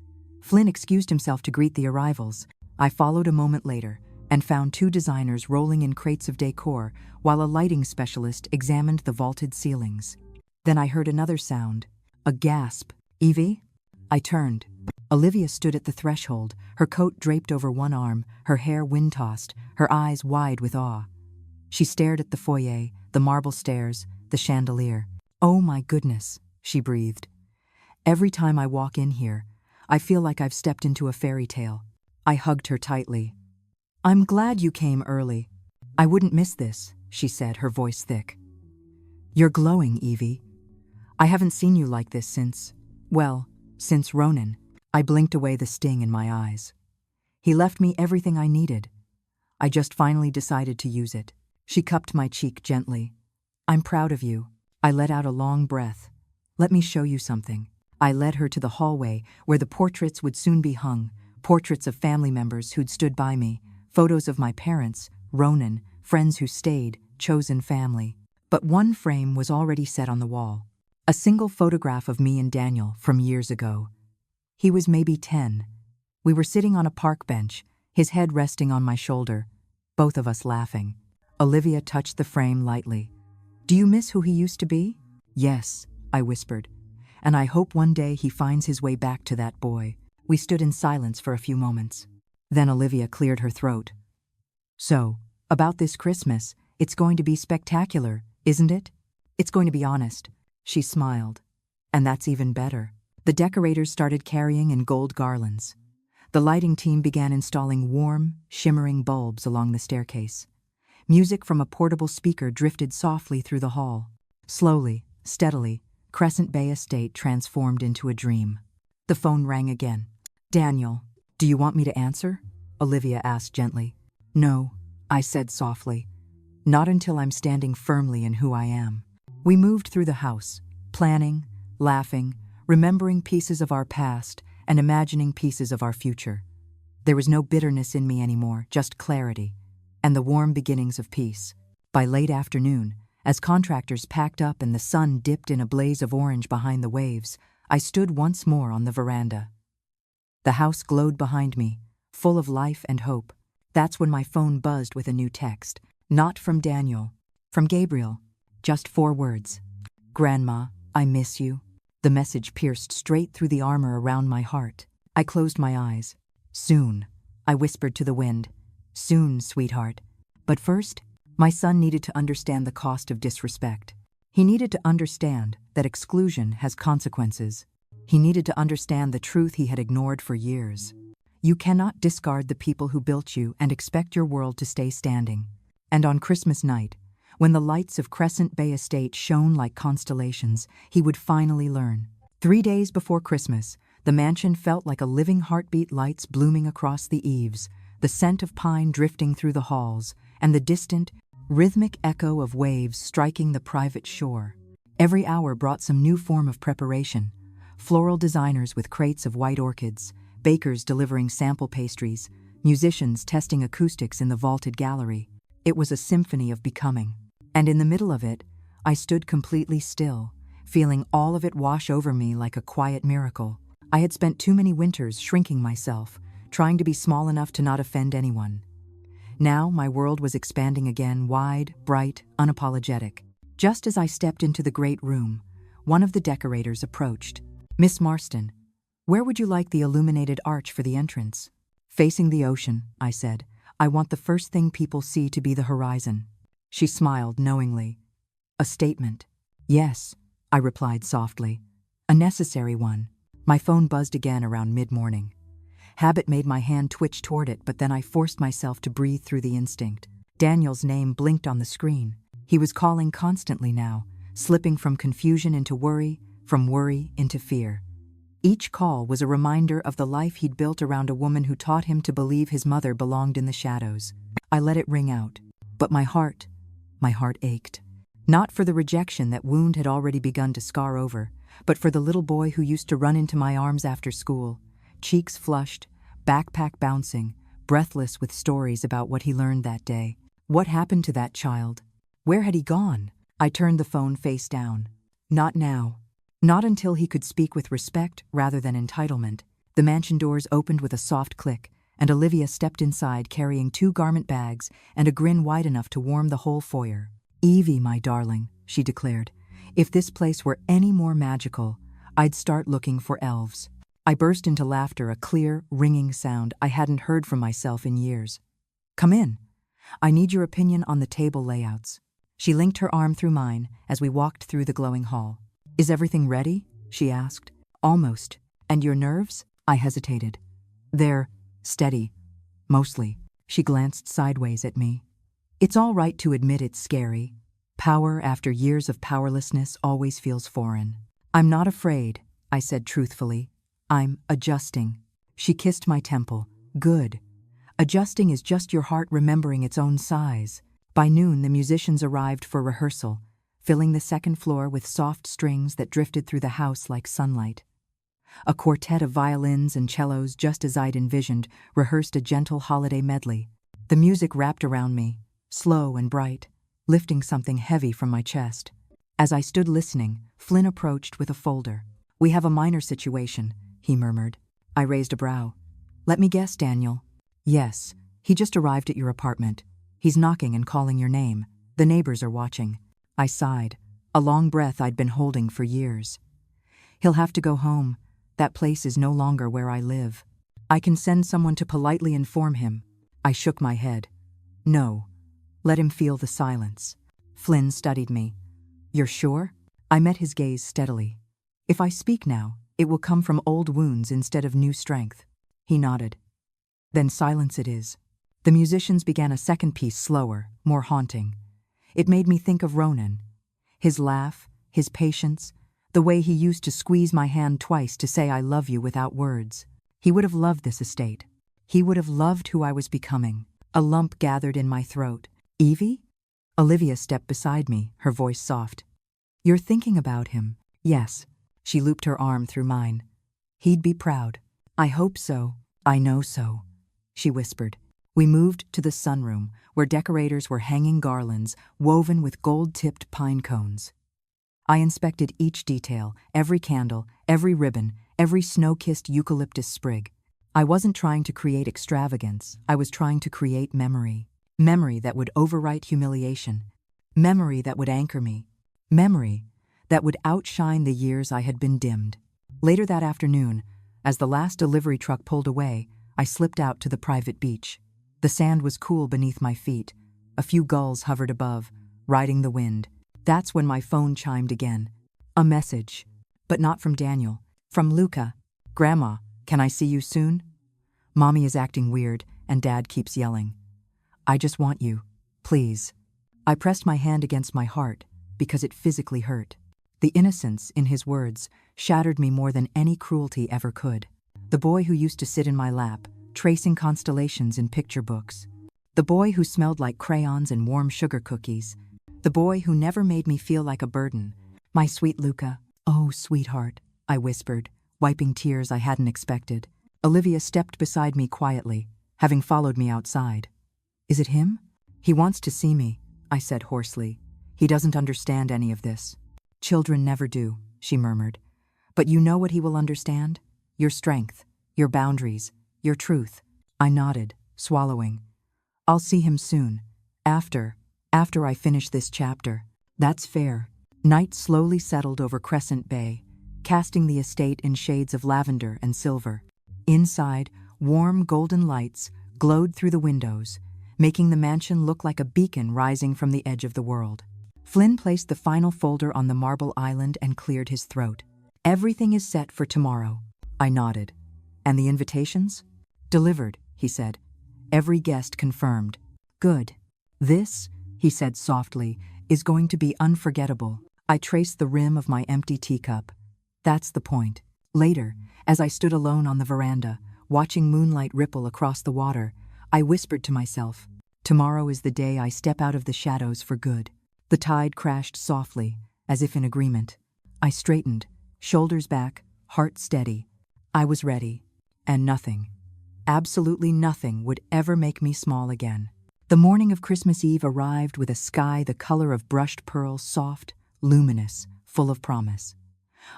Flynn excused himself to greet the arrivals. I followed a moment later and found two designers rolling in crates of decor while a lighting specialist examined the vaulted ceilings. Then I heard another sound, a gasp. "Evie?" I turned. Olivia stood at the threshold, her coat draped over one arm, her hair wind-tossed, her eyes wide with awe. She stared at the foyer, the marble stairs, the chandelier. "Oh my goodness," she breathed. "Every time I walk in here, I feel like I've stepped into a fairy tale." I hugged her tightly. "I'm glad you came early. I wouldn't miss this," she said, her voice thick. "You're glowing, Evie. I haven't seen you like this since Ronan." I blinked away the sting in my eyes. "He left me everything I needed. I just finally decided to use it." She cupped my cheek gently. "I'm proud of you." I let out a long breath. "Let me show you something." I led her to the hallway where the portraits would soon be hung, portraits of family members who'd stood by me, photos of my parents, Ronan, friends who stayed, chosen family. But one frame was already set on the wall. A single photograph of me and Daniel from years ago. He was maybe 10. We were sitting on a park bench, his head resting on my shoulder, both of us laughing. Olivia touched the frame lightly. "Do you miss who he used to be?" "Yes," I whispered. "And I hope one day he finds his way back to that boy." We stood in silence for a few moments. Then Olivia cleared her throat. "So, about this Christmas, it's going to be spectacular, isn't it?" "It's going to be honest." She smiled. "And that's even better." The decorators started carrying in gold garlands. The lighting team began installing warm, shimmering bulbs along the staircase. Music from a portable speaker drifted softly through the hall. Slowly, steadily, Crescent Bay Estate transformed into a dream. The phone rang again. "Daniel, do you want me to answer?" Olivia asked gently. "No," I said softly. "Not until I'm standing firmly in who I am." We moved through the house, planning, laughing, remembering pieces of our past and imagining pieces of our future. There was no bitterness in me anymore, just clarity, and the warm beginnings of peace. By late afternoon, as contractors packed up and the sun dipped in a blaze of orange behind the waves, I stood once more on the veranda. The house glowed behind me, full of life and hope. That's when my phone buzzed with a new text. Not from Daniel, from Gabriel. Just 4 words. "Grandma, I miss you." The message pierced straight through the armor around my heart. I closed my eyes. "Soon," I whispered to the wind. "Soon, sweetheart." But first, my son needed to understand the cost of disrespect. He needed to understand that exclusion has consequences. He needed to understand the truth he had ignored for years. You cannot discard the people who built you and expect your world to stay standing. And on Christmas night, when the lights of Crescent Bay Estate shone like constellations, he would finally learn. 3 days before Christmas, the mansion felt like a living heartbeat, lights blooming across the eaves, the scent of pine drifting through the halls, and the distant, rhythmic echo of waves striking the private shore. Every hour brought some new form of preparation. Floral designers with crates of white orchids, bakers delivering sample pastries, musicians testing acoustics in the vaulted gallery. It was a symphony of becoming. And in the middle of it, I stood completely still, feeling all of it wash over me like a quiet miracle. I had spent too many winters shrinking myself, trying to be small enough to not offend anyone. Now my world was expanding again, wide, bright, unapologetic. Just as I stepped into the great room, one of the decorators approached. "Miss Marston, where would you like the illuminated arch for the entrance?" "Facing the ocean," I said. "I want the first thing people see to be the horizon." She smiled knowingly. "A statement." "Yes," I replied softly. "A necessary one." My phone buzzed again around mid-morning. Habit made my hand twitch toward it, but then I forced myself to breathe through the instinct. Daniel's name blinked on the screen. He was calling constantly now, slipping from confusion into worry, from worry into fear. Each call was a reminder of the life he'd built around a woman who taught him to believe his mother belonged in the shadows. I let it ring out, but my heart ached. Not for the rejection that wound had already begun to scar over, but for the little boy who used to run into my arms after school, cheeks flushed, backpack bouncing, breathless with stories about what he learned that day. What happened to that child? Where had he gone? I turned the phone face down. Not now. Not until he could speak with respect rather than entitlement. The mansion doors opened with a soft click, and Olivia stepped inside carrying 2 garment bags and a grin wide enough to warm the whole foyer. "Evie, my darling," she declared, "if this place were any more magical, I'd start looking for elves." I burst into laughter, a clear, ringing sound I hadn't heard from myself in years. "Come in. I need your opinion on the table layouts." She linked her arm through mine as we walked through the glowing hall. "Is everything ready?" she asked. "Almost. And your nerves?" I hesitated. "They're steady. Mostly." She glanced sideways at me. "It's all right to admit it's scary. Power after years of powerlessness always feels foreign." "I'm not afraid," I said truthfully. "I'm adjusting." She kissed my temple. "Good. Adjusting is just your heart remembering its own size." By noon, the musicians arrived for rehearsal, filling the second floor with soft strings that drifted through the house like sunlight. A quartet of violins and cellos, just as I'd envisioned, rehearsed a gentle holiday medley. The music wrapped around me, slow and bright, lifting something heavy from my chest. As I stood listening, Flynn approached with a folder. "We have a minor situation," he murmured. I raised a brow. "Let me guess, Daniel." "Yes, he just arrived at your apartment. He's knocking and calling your name. The neighbors are watching." I sighed, a long breath I'd been holding for years. "He'll have to go home. That place is no longer where I live. I can send someone to politely inform him." I shook my head. "No. Let him feel the silence." Flynn studied me. "You're sure?" I met his gaze steadily. "If I speak now, it will come from old wounds instead of new strength." He nodded. "Then silence it is." The musicians began a second piece, slower, more haunting. It made me think of Ronan. His laugh, his patience, the way he used to squeeze my hand twice to say "I love you" without words. He would have loved this estate. He would have loved who I was becoming. A lump gathered in my throat. "Evie?" Olivia stepped beside me, her voice soft. "You're thinking about him." "Yes." She looped her arm through mine. "He'd be proud." "I hope so. I know so." she whispered. We moved to the sunroom, where decorators were hanging garlands woven with gold-tipped pine cones. I inspected each detail, every candle, every ribbon, every snow-kissed eucalyptus sprig. I wasn't trying to create extravagance, I was trying to create memory. Memory that would overwrite humiliation. Memory that would anchor me. Memory that would outshine the years I had been dimmed. Later that afternoon, as the last delivery truck pulled away, I slipped out to the private beach. The sand was cool beneath my feet. A few gulls hovered above, riding the wind. That's when my phone chimed again. A message. But not from Daniel. From Luca. Grandma, can I see you soon? Mommy is acting weird, and Dad keeps yelling. I just want you. Please. I pressed my hand against my heart, because it physically hurt. The innocence in his words shattered me more than any cruelty ever could. The boy who used to sit in my lap, tracing constellations in picture books. The boy who smelled like crayons and warm sugar cookies. The boy who never made me feel like a burden. My sweet Luca. Oh, sweetheart, I whispered, wiping tears I hadn't expected. Olivia stepped beside me quietly, having followed me outside. Is it him? He wants to see me, I said hoarsely. He doesn't understand any of this. Children never do, she murmured. But you know what he will understand? Your strength, your boundaries, your truth. I nodded, swallowing. I'll see him soon. After I finish this chapter. That's fair. Night slowly settled over Crescent Bay, casting the estate in shades of lavender and silver. Inside, warm golden lights glowed through the windows, making the mansion look like a beacon rising from the edge of the world. Flynn placed the final folder on the marble island and cleared his throat. Everything is set for tomorrow. I nodded. And the invitations? Delivered, he said. Every guest confirmed. Good. This, he said softly, is going to be unforgettable. I traced the rim of my empty teacup. That's the point. Later, as I stood alone on the veranda, watching moonlight ripple across the water, I whispered to myself, tomorrow is the day I step out of the shadows for good. The tide crashed softly, as if in agreement. I straightened, shoulders back, heart steady. I was ready, and nothing, absolutely nothing, would ever make me small again. The morning of Christmas Eve arrived with a sky the color of brushed pearl, soft, luminous, full of promise.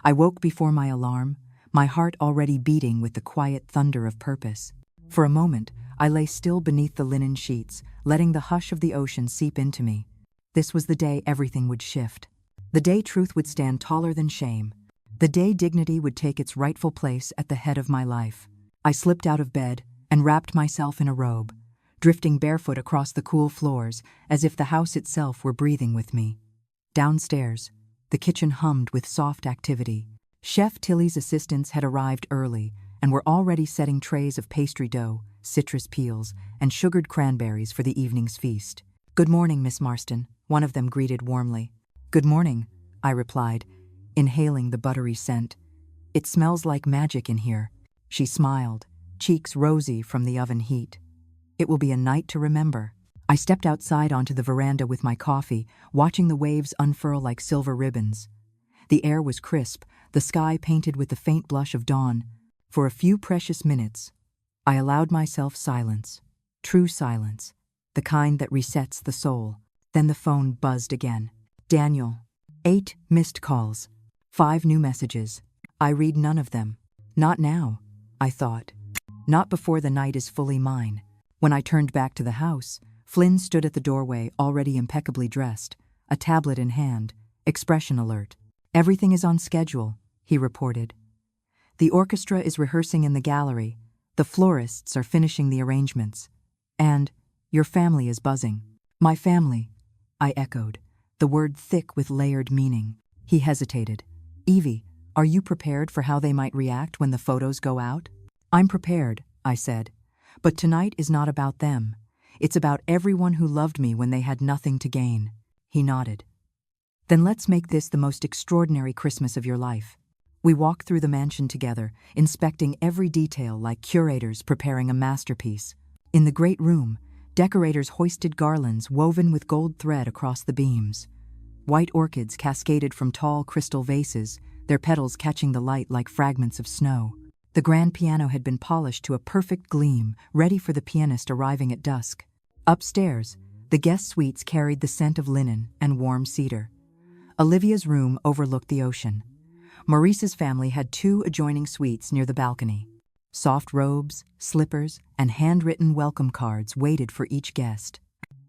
I woke before my alarm, my heart already beating with the quiet thunder of purpose. For a moment, I lay still beneath the linen sheets, letting the hush of the ocean seep into me. This was the day everything would shift. The day truth would stand taller than shame. The day dignity would take its rightful place at the head of my life. I slipped out of bed and wrapped myself in a robe, drifting barefoot across the cool floors as if the house itself were breathing with me. Downstairs, the kitchen hummed with soft activity. Chef Tilly's assistants had arrived early and were already setting trays of pastry dough, citrus peels, and sugared cranberries for the evening's feast. Good morning, Miss Marston, one of them greeted warmly. Good morning, I replied, inhaling the buttery scent. It smells like magic in here. She smiled, cheeks rosy from the oven heat. It will be a night to remember. I stepped outside onto the veranda with my coffee, watching the waves unfurl like silver ribbons. The air was crisp, the sky painted with the faint blush of dawn. For a few precious minutes, I allowed myself silence. True silence, the kind that resets the soul. Then the phone buzzed again. Daniel. 8 missed calls. 5 new messages. I read none of them. Not now, I thought. Not before the night is fully mine. When I turned back to the house, Flynn stood at the doorway, already impeccably dressed, a tablet in hand, expression alert. Everything is on schedule, he reported. The orchestra is rehearsing in the gallery. The florists are finishing the arrangements. And your family is buzzing. My family, I echoed, the word thick with layered meaning. He hesitated. Evie, are you prepared for how they might react when the photos go out? I'm prepared, I said. But tonight is not about them. It's about everyone who loved me when they had nothing to gain. He nodded. Then let's make this the most extraordinary Christmas of your life. We walked through the mansion together, inspecting every detail like curators preparing a masterpiece. In the great room, decorators hoisted garlands woven with gold thread across the beams. White orchids cascaded from tall crystal vases, their petals catching the light like fragments of snow. The grand piano had been polished to a perfect gleam, ready for the pianist arriving at dusk. Upstairs, the guest suites carried the scent of linen and warm cedar. Olivia's room overlooked the ocean. Maurice's family had 2 adjoining suites near the balcony. Soft robes, slippers, and handwritten welcome cards waited for each guest.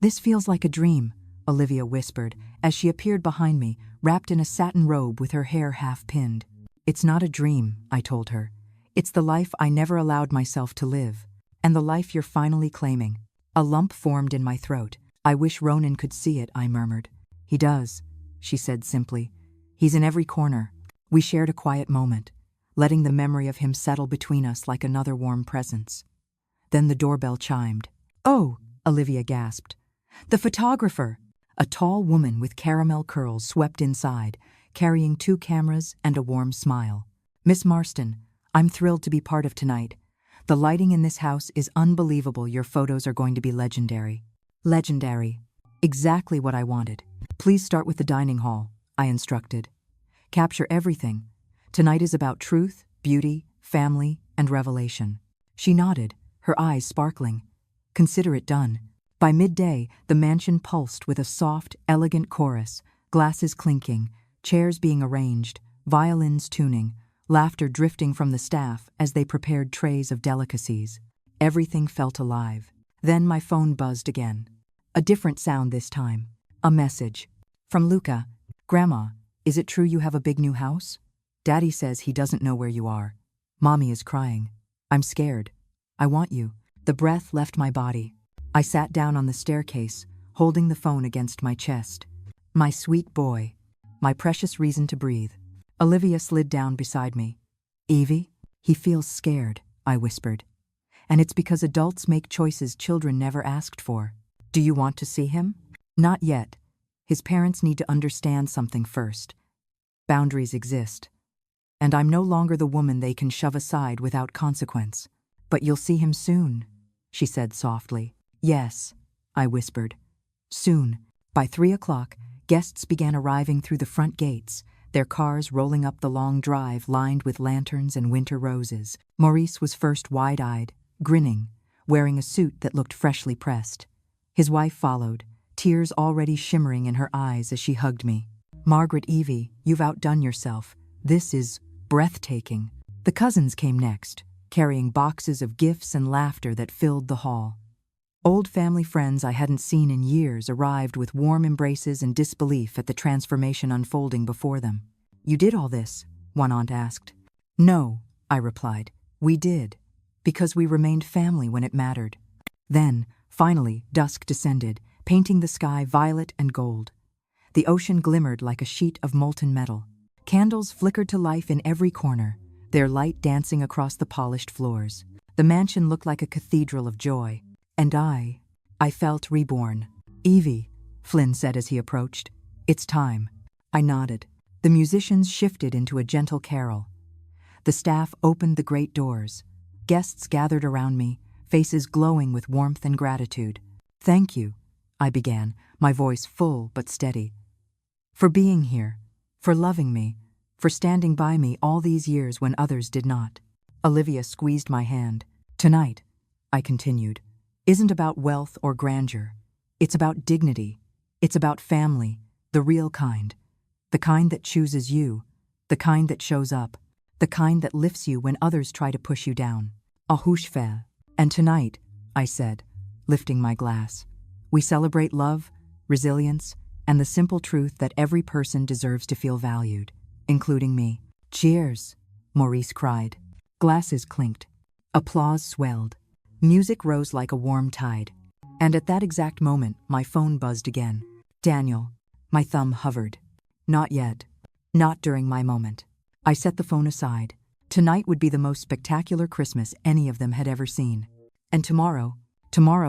"This feels like a dream," Olivia whispered as she appeared behind me, wrapped in a satin robe with her hair half pinned. "It's not a dream," I told her. "It's the life I never allowed myself to live, and the life you're finally claiming." A lump formed in my throat. "I wish Ronan could see it," I murmured. "He does," she said simply. "He's in every corner." We shared a quiet moment, letting the memory of him settle between us like another warm presence. Then the doorbell chimed. "Oh," Olivia gasped. "The photographer!" A tall woman with caramel curls swept inside, carrying 2 cameras and a warm smile. "Miss Marston, I'm thrilled to be part of tonight. The lighting in this house is unbelievable. Your photos are going to be legendary." Legendary. Exactly what I wanted. "Please start with the dining hall," I instructed. "Capture everything. Tonight is about truth, beauty, family, and revelation." She nodded, her eyes sparkling. "Consider it done." By midday, the mansion pulsed with a soft, elegant chorus, glasses clinking, chairs being arranged, violins tuning, laughter drifting from the staff as they prepared trays of delicacies. Everything felt alive. Then my phone buzzed again. A different sound this time. A message. From Luca. "Grandma, is it true you have a big new house? Daddy says he doesn't know where you are. Mommy is crying. I'm scared. I want you." The breath left my body. I sat down on the staircase, holding the phone against my chest. "My sweet boy. My precious reason to breathe." Olivia slid down beside me. "Evie, he feels scared," I whispered. "And it's because adults make choices children never asked for." "Do you want to see him?" "Not yet. His parents need to understand something first. Boundaries exist. And I'm no longer the woman they can shove aside without consequence." "But you'll see him soon," she said softly. "Yes," I whispered. "Soon." By 3 o'clock, guests began arriving through the front gates, their cars rolling up the long drive lined with lanterns and winter roses. Maurice was first, wide-eyed, grinning, wearing a suit that looked freshly pressed. His wife followed, tears already shimmering in her eyes as she hugged me. "Margaret, Evie, you've outdone yourself. This is breathtaking." The cousins came next, carrying boxes of gifts and laughter that filled the hall. Old family friends I hadn't seen in years arrived with warm embraces and disbelief at the transformation unfolding before them. "You did all this?" one aunt asked. "No," I replied. "We did. Because we remained family when it mattered." Then, finally, dusk descended, painting the sky violet and gold. The ocean glimmered like a sheet of molten metal. Candles flickered to life in every corner, their light dancing across the polished floors. The mansion looked like a cathedral of joy. And I felt reborn. "Evie," Flynn said as he approached. "It's time." I nodded. The musicians shifted into a gentle carol. The staff opened the great doors. Guests gathered around me, faces glowing with warmth and gratitude. "Thank you," I began, my voice full but steady. "For being here, for loving me, for standing by me all these years when others did not." Olivia squeezed my hand. "Tonight," I continued, "isn't about wealth or grandeur. It's about dignity. It's about family, the real kind. The kind that chooses you, the kind that shows up, the kind that lifts you when others try to push you down. Ahushfel." "And tonight," I said, lifting my glass, "we celebrate love, resilience, and the simple truth that every person deserves to feel valued, including me." "Cheers," Maurice cried. Glasses clinked. Applause swelled. Music rose like a warm tide. And at that exact moment, my phone buzzed again. "Daniel." My thumb hovered. "Not yet. Not during my moment." I set the phone aside. Tonight would be the most spectacular Christmas any of them had ever seen. And tomorrow,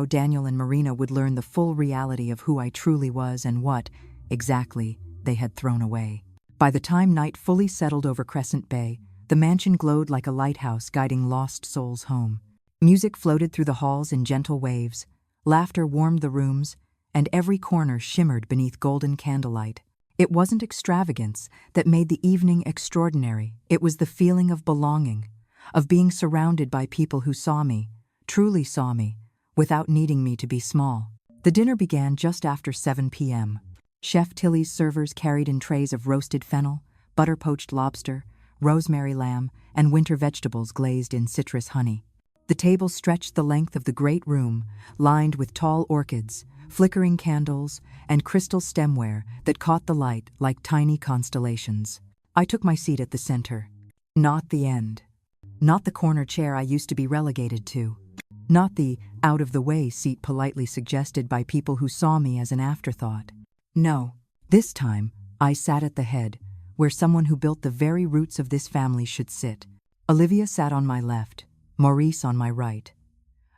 Daniel and Marina would learn the full reality of who I truly was and what, exactly, they had thrown away. By the time night fully settled over Crescent Bay, the mansion glowed like a lighthouse guiding lost souls home. Music floated through the halls in gentle waves, laughter warmed the rooms, and every corner shimmered beneath golden candlelight. It wasn't extravagance that made the evening extraordinary. It was the feeling of belonging, of being surrounded by people who saw me, truly saw me, without needing me to be small. The dinner began just after 7 p.m. Chef Tilly's servers carried in trays of roasted fennel, butter-poached lobster, rosemary lamb, and winter vegetables glazed in citrus honey. The table stretched the length of the great room, lined with tall orchids, flickering candles, and crystal stemware that caught the light like tiny constellations. I took my seat at the center. Not the end. Not the corner chair I used to be relegated to. Not the out-of-the-way seat politely suggested by people who saw me as an afterthought. No, this time I sat at the head, where someone who built the very roots of this family should sit. Olivia sat on my left, Maurice on my right.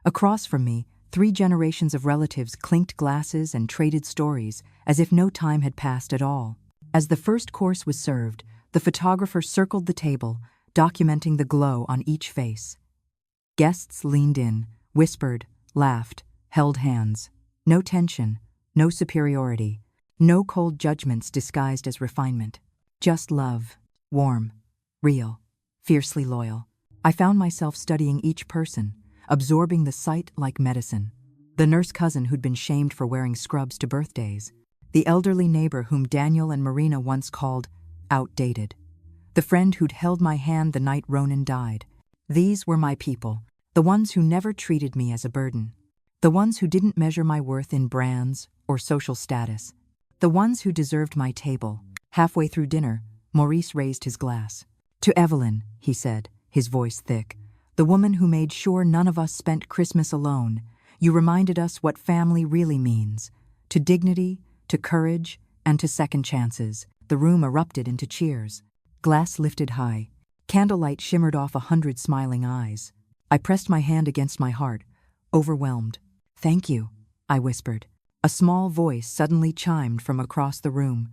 Across from me, 3 generations of relatives clinked glasses and traded stories as if no time had passed at all. As the first course was served, the photographer circled the table, documenting the glow on each face. Guests leaned in, whispered, laughed, held hands. No tension, no superiority, no cold judgments disguised as refinement. Just love, warm, real, fiercely loyal. I found myself studying each person, absorbing the sight like medicine. The nurse cousin who'd been shamed for wearing scrubs to birthdays. The elderly neighbor whom Daniel and Marina once called outdated. The friend who'd held my hand the night Ronan died. These were my people, the ones who never treated me as a burden. The ones who didn't measure my worth in brands or social status. The ones who deserved my table. Halfway through dinner, Maurice raised his glass. "To Evelyn," he said, his voice thick, "the woman who made sure none of us spent Christmas alone. You reminded us what family really means. To dignity, to courage, and to second chances." The room erupted into cheers. Glass lifted high. Candlelight shimmered off 100 smiling eyes. I pressed my hand against my heart, overwhelmed. "Thank you," I whispered. A small voice suddenly chimed from across the room.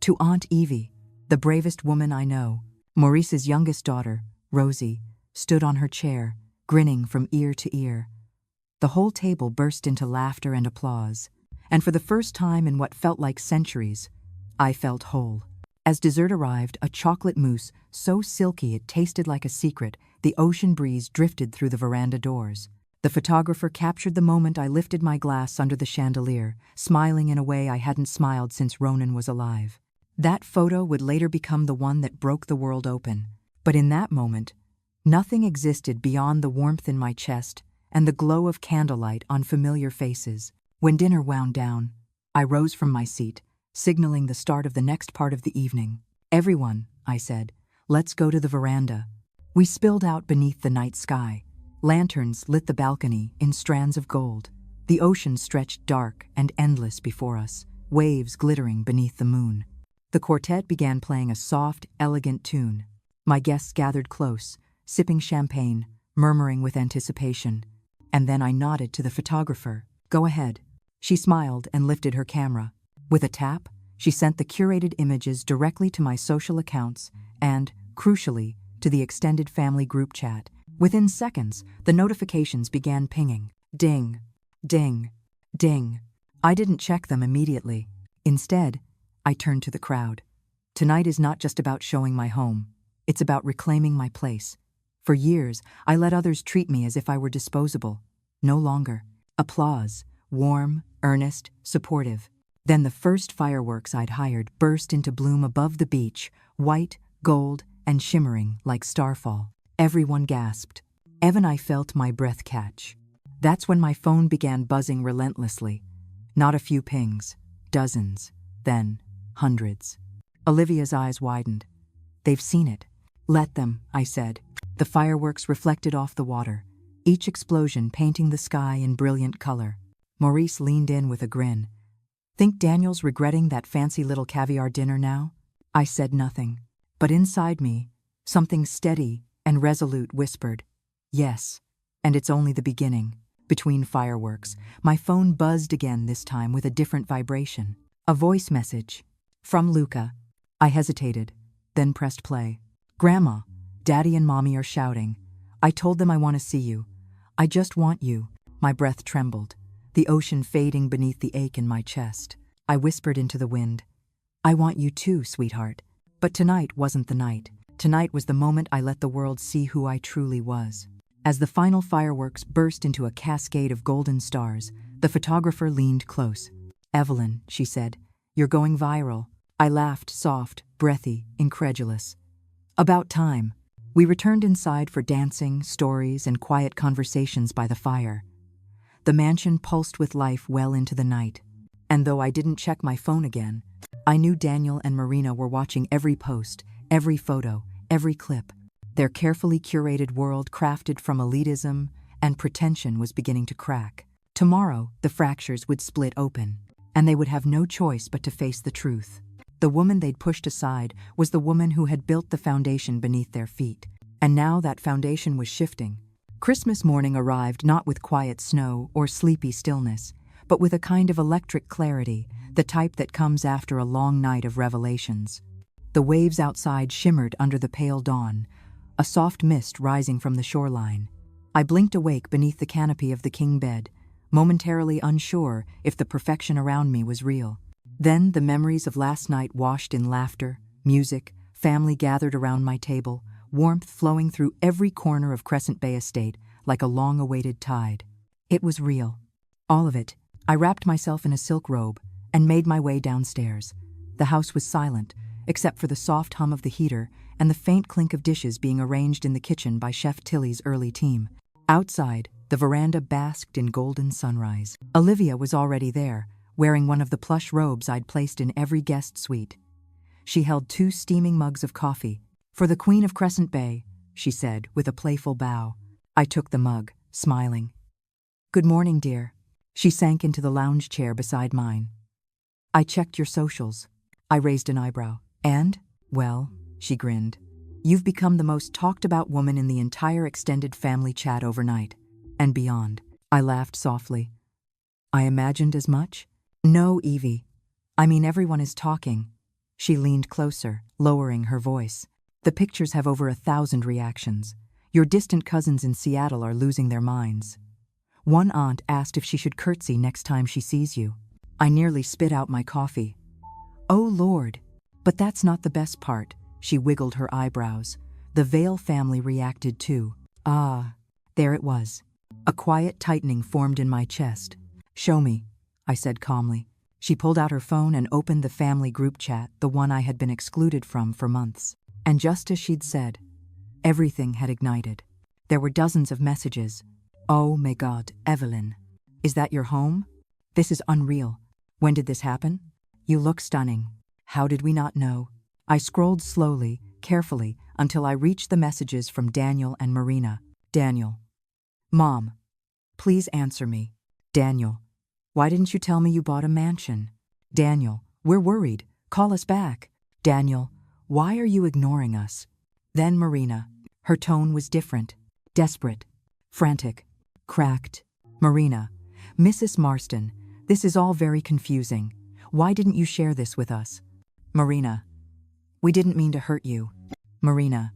"To Aunt Evie, the bravest woman I know." Maurice's youngest daughter, Rosie, stood on her chair, grinning from ear to ear. The whole table burst into laughter and applause, and for the first time in what felt like centuries, I felt whole. As dessert arrived, a chocolate mousse so silky it tasted like a secret, the ocean breeze drifted through the veranda doors. The photographer captured the moment I lifted my glass under the chandelier, smiling in a way I hadn't smiled since Ronan was alive. That photo would later become the one that broke the world open. But in that moment, nothing existed beyond the warmth in my chest and the glow of candlelight on familiar faces. When dinner wound down, I rose from my seat, signaling the start of the next part of the evening. "Everyone," I said, "let's go to the veranda." We spilled out beneath the night sky. Lanterns lit the balcony in strands of gold. The ocean stretched dark and endless before us, waves glittering beneath the moon. The quartet began playing a soft, elegant tune. My guests gathered close, sipping champagne, murmuring with anticipation. And then I nodded to the photographer. "Go ahead." She smiled and lifted her camera. With a tap, she sent the curated images directly to my social accounts and, crucially, to the extended family group chat. Within seconds, the notifications began pinging. Ding, ding, ding. I didn't check them immediately. Instead, I turned to the crowd. Tonight is not just about showing my home. It's about reclaiming my place. For years, I let others treat me as if I were disposable. No longer. Applause, warm, earnest, supportive. Then the first fireworks I'd hired burst into bloom above the beach, white, gold, and shimmering like starfall. Everyone gasped. Ev and I felt my breath catch. That's when my phone began buzzing relentlessly. Not a few pings, dozens, then hundreds. Olivia's eyes widened. "They've seen it." "Let them," I said. The fireworks reflected off the water, each explosion painting the sky in brilliant color. Maurice leaned in with a grin. "Think Daniel's regretting that fancy little caviar dinner now?" I said nothing, but inside me, something steady and resolute whispered, "Yes, and it's only the beginning." Between fireworks, my phone buzzed again, this time with a different vibration. A voice message. From Luca. I hesitated, then pressed play. "Grandma, Daddy and Mommy are shouting. I told them I want to see you. I just want you." My breath trembled, the ocean fading beneath the ache in my chest. I whispered into the wind, "I want you too, sweetheart." But tonight wasn't the night. Tonight was the moment I let the world see who I truly was. As the final fireworks burst into a cascade of golden stars, the photographer leaned close. "Evelyn," she said, "you're going viral." I laughed, soft, breathy, incredulous. About time. We returned inside for dancing, stories, and quiet conversations by the fire. The mansion pulsed with life well into the night. And though I didn't check my phone again, I knew Daniel and Marina were watching every post, every photo, every clip. Their carefully curated world, crafted from elitism and pretension, was beginning to crack. Tomorrow, the fractures would split open, and they would have no choice but to face the truth. The woman they'd pushed aside was the woman who had built the foundation beneath their feet. And now that foundation was shifting. Christmas morning arrived not with quiet snow or sleepy stillness, but with a kind of electric clarity, the type that comes after a long night of revelations. The waves outside shimmered under the pale dawn, a soft mist rising from the shoreline. I blinked awake beneath the canopy of the king bed, momentarily unsure if the perfection around me was real. Then the memories of last night washed in laughter, music, family gathered around my table, warmth flowing through every corner of Crescent Bay Estate like a long-awaited tide. It was real. All of it. I wrapped myself in a silk robe and made my way downstairs. The house was silent, except for the soft hum of the heater and the faint clink of dishes being arranged in the kitchen by Chef Tilly's early team. Outside, the veranda basked in golden sunrise. Olivia was already there, wearing one of the plush robes I'd placed in every guest suite. She held 2 steaming mugs of coffee. "For the Queen of Crescent Bay," she said with a playful bow. I took the mug, smiling. "Good morning, dear." She sank into the lounge chair beside mine. "I checked your socials." I raised an eyebrow. "And? Well," she grinned. "You've become the most talked about woman in the entire extended family chat overnight. And beyond." I laughed softly. "I imagined as much?" "No, Evie. I mean, everyone is talking." She leaned closer, lowering her voice. "The pictures have over 1,000 reactions. Your distant cousins in Seattle are losing their minds. One aunt asked if she should curtsy next time she sees you." I nearly spit out my coffee. "Oh, Lord. But that's not the best part." She wiggled her eyebrows. "The Vale family reacted too." Ah, there it was. A quiet tightening formed in my chest. "Show me," I said calmly. She pulled out her phone and opened the family group chat, the one I had been excluded from for months. And just as she'd said, everything had ignited. There were dozens of messages. "Oh my God, Evelyn. Is that your home? This is unreal. When did this happen? You look stunning. How did we not know?" I scrolled slowly, carefully, until I reached the messages from Daniel and Marina. "Daniel. Mom, please answer me." "Daniel. Why didn't you tell me you bought a mansion?" "Daniel. We're worried. Call us back." "Daniel. Why are you ignoring us?" Then Marina. Her tone was different. Desperate. Frantic. Cracked. "Marina. Mrs. Marston. This is all very confusing. Why didn't you share this with us?" Marina. "We didn't mean to hurt you." Marina.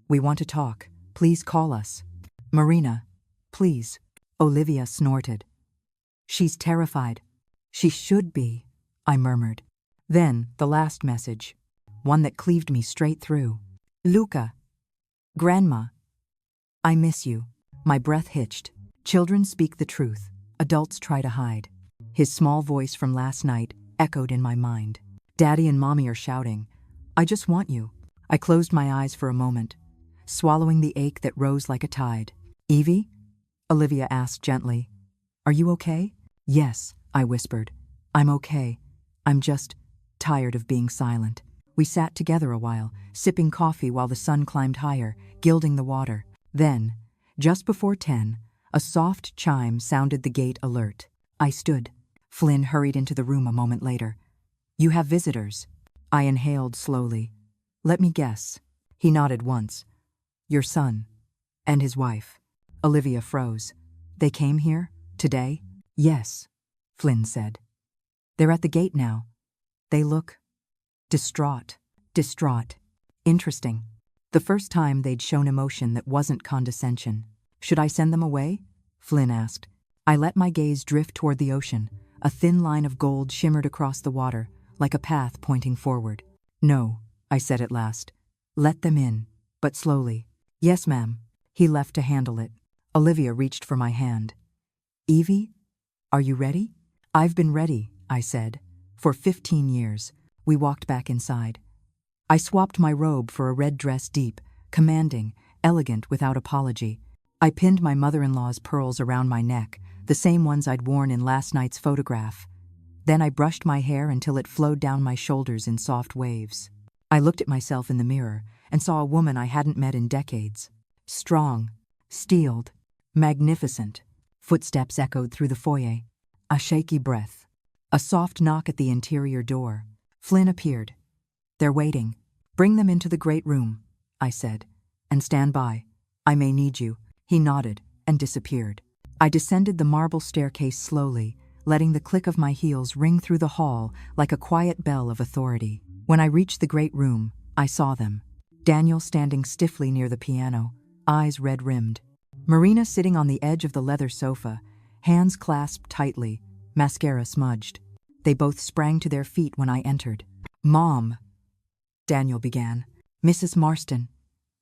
"We want to talk. Please call us." Marina. "Please." Olivia snorted. "She's terrified." "She should be," I murmured. Then the last message. One that cleaved me straight through. "Luca. Grandma. I miss you." My breath hitched. Children speak the truth. Adults try to hide. His small voice from last night echoed in my mind. "Daddy and Mommy are shouting. I just want you." I closed my eyes for a moment, swallowing the ache that rose like a tide. "Evie?" Olivia asked gently. "Are you okay?" "Yes," I whispered. "I'm okay. I'm just tired of being silent." We sat together a while, sipping coffee while the sun climbed higher, gilding the water. Then, just before 10, a soft chime sounded the gate alert. I stood. Flynn hurried into the room a moment later. "You have visitors." I inhaled slowly. "Let me guess." He nodded once. "Your son. And his wife." Olivia froze. "They came here? Today?" "Yes," Flynn said. "They're at the gate now. They look distraught." Distraught. Interesting. The first time they'd shown emotion that wasn't condescension. "Should I send them away?" Flynn asked. I let my gaze drift toward the ocean. A thin line of gold shimmered across the water, like a path pointing forward. "No," I said at last. "Let them in." but slowly. Yes, ma'am. He left to handle it. Olivia reached for my hand. Evie, are you ready? I've been ready, I said. For 15 years. We walked back inside. I swapped my robe for a red dress, deep, commanding, elegant without apology. I pinned my mother-in-law's pearls around my neck, the same ones I'd worn in last night's photograph. Then I brushed my hair until it flowed down my shoulders in soft waves. I looked at myself in the mirror and saw a woman I hadn't met in decades. Strong, steeled, magnificent. Footsteps echoed through the foyer. A shaky breath. A soft knock at the interior door. Flynn appeared. They're waiting. Bring them into the great room, I said. And stand by. I may need you. He nodded and disappeared. I descended the marble staircase slowly, letting the click of my heels ring through the hall like a quiet bell of authority. When I reached the great room, I saw them. Daniel standing stiffly near the piano, eyes red-rimmed. Marina sitting on the edge of the leather sofa, hands clasped tightly, mascara smudged. They both sprang to their feet when I entered. Mom, Daniel began. Mrs. Marston,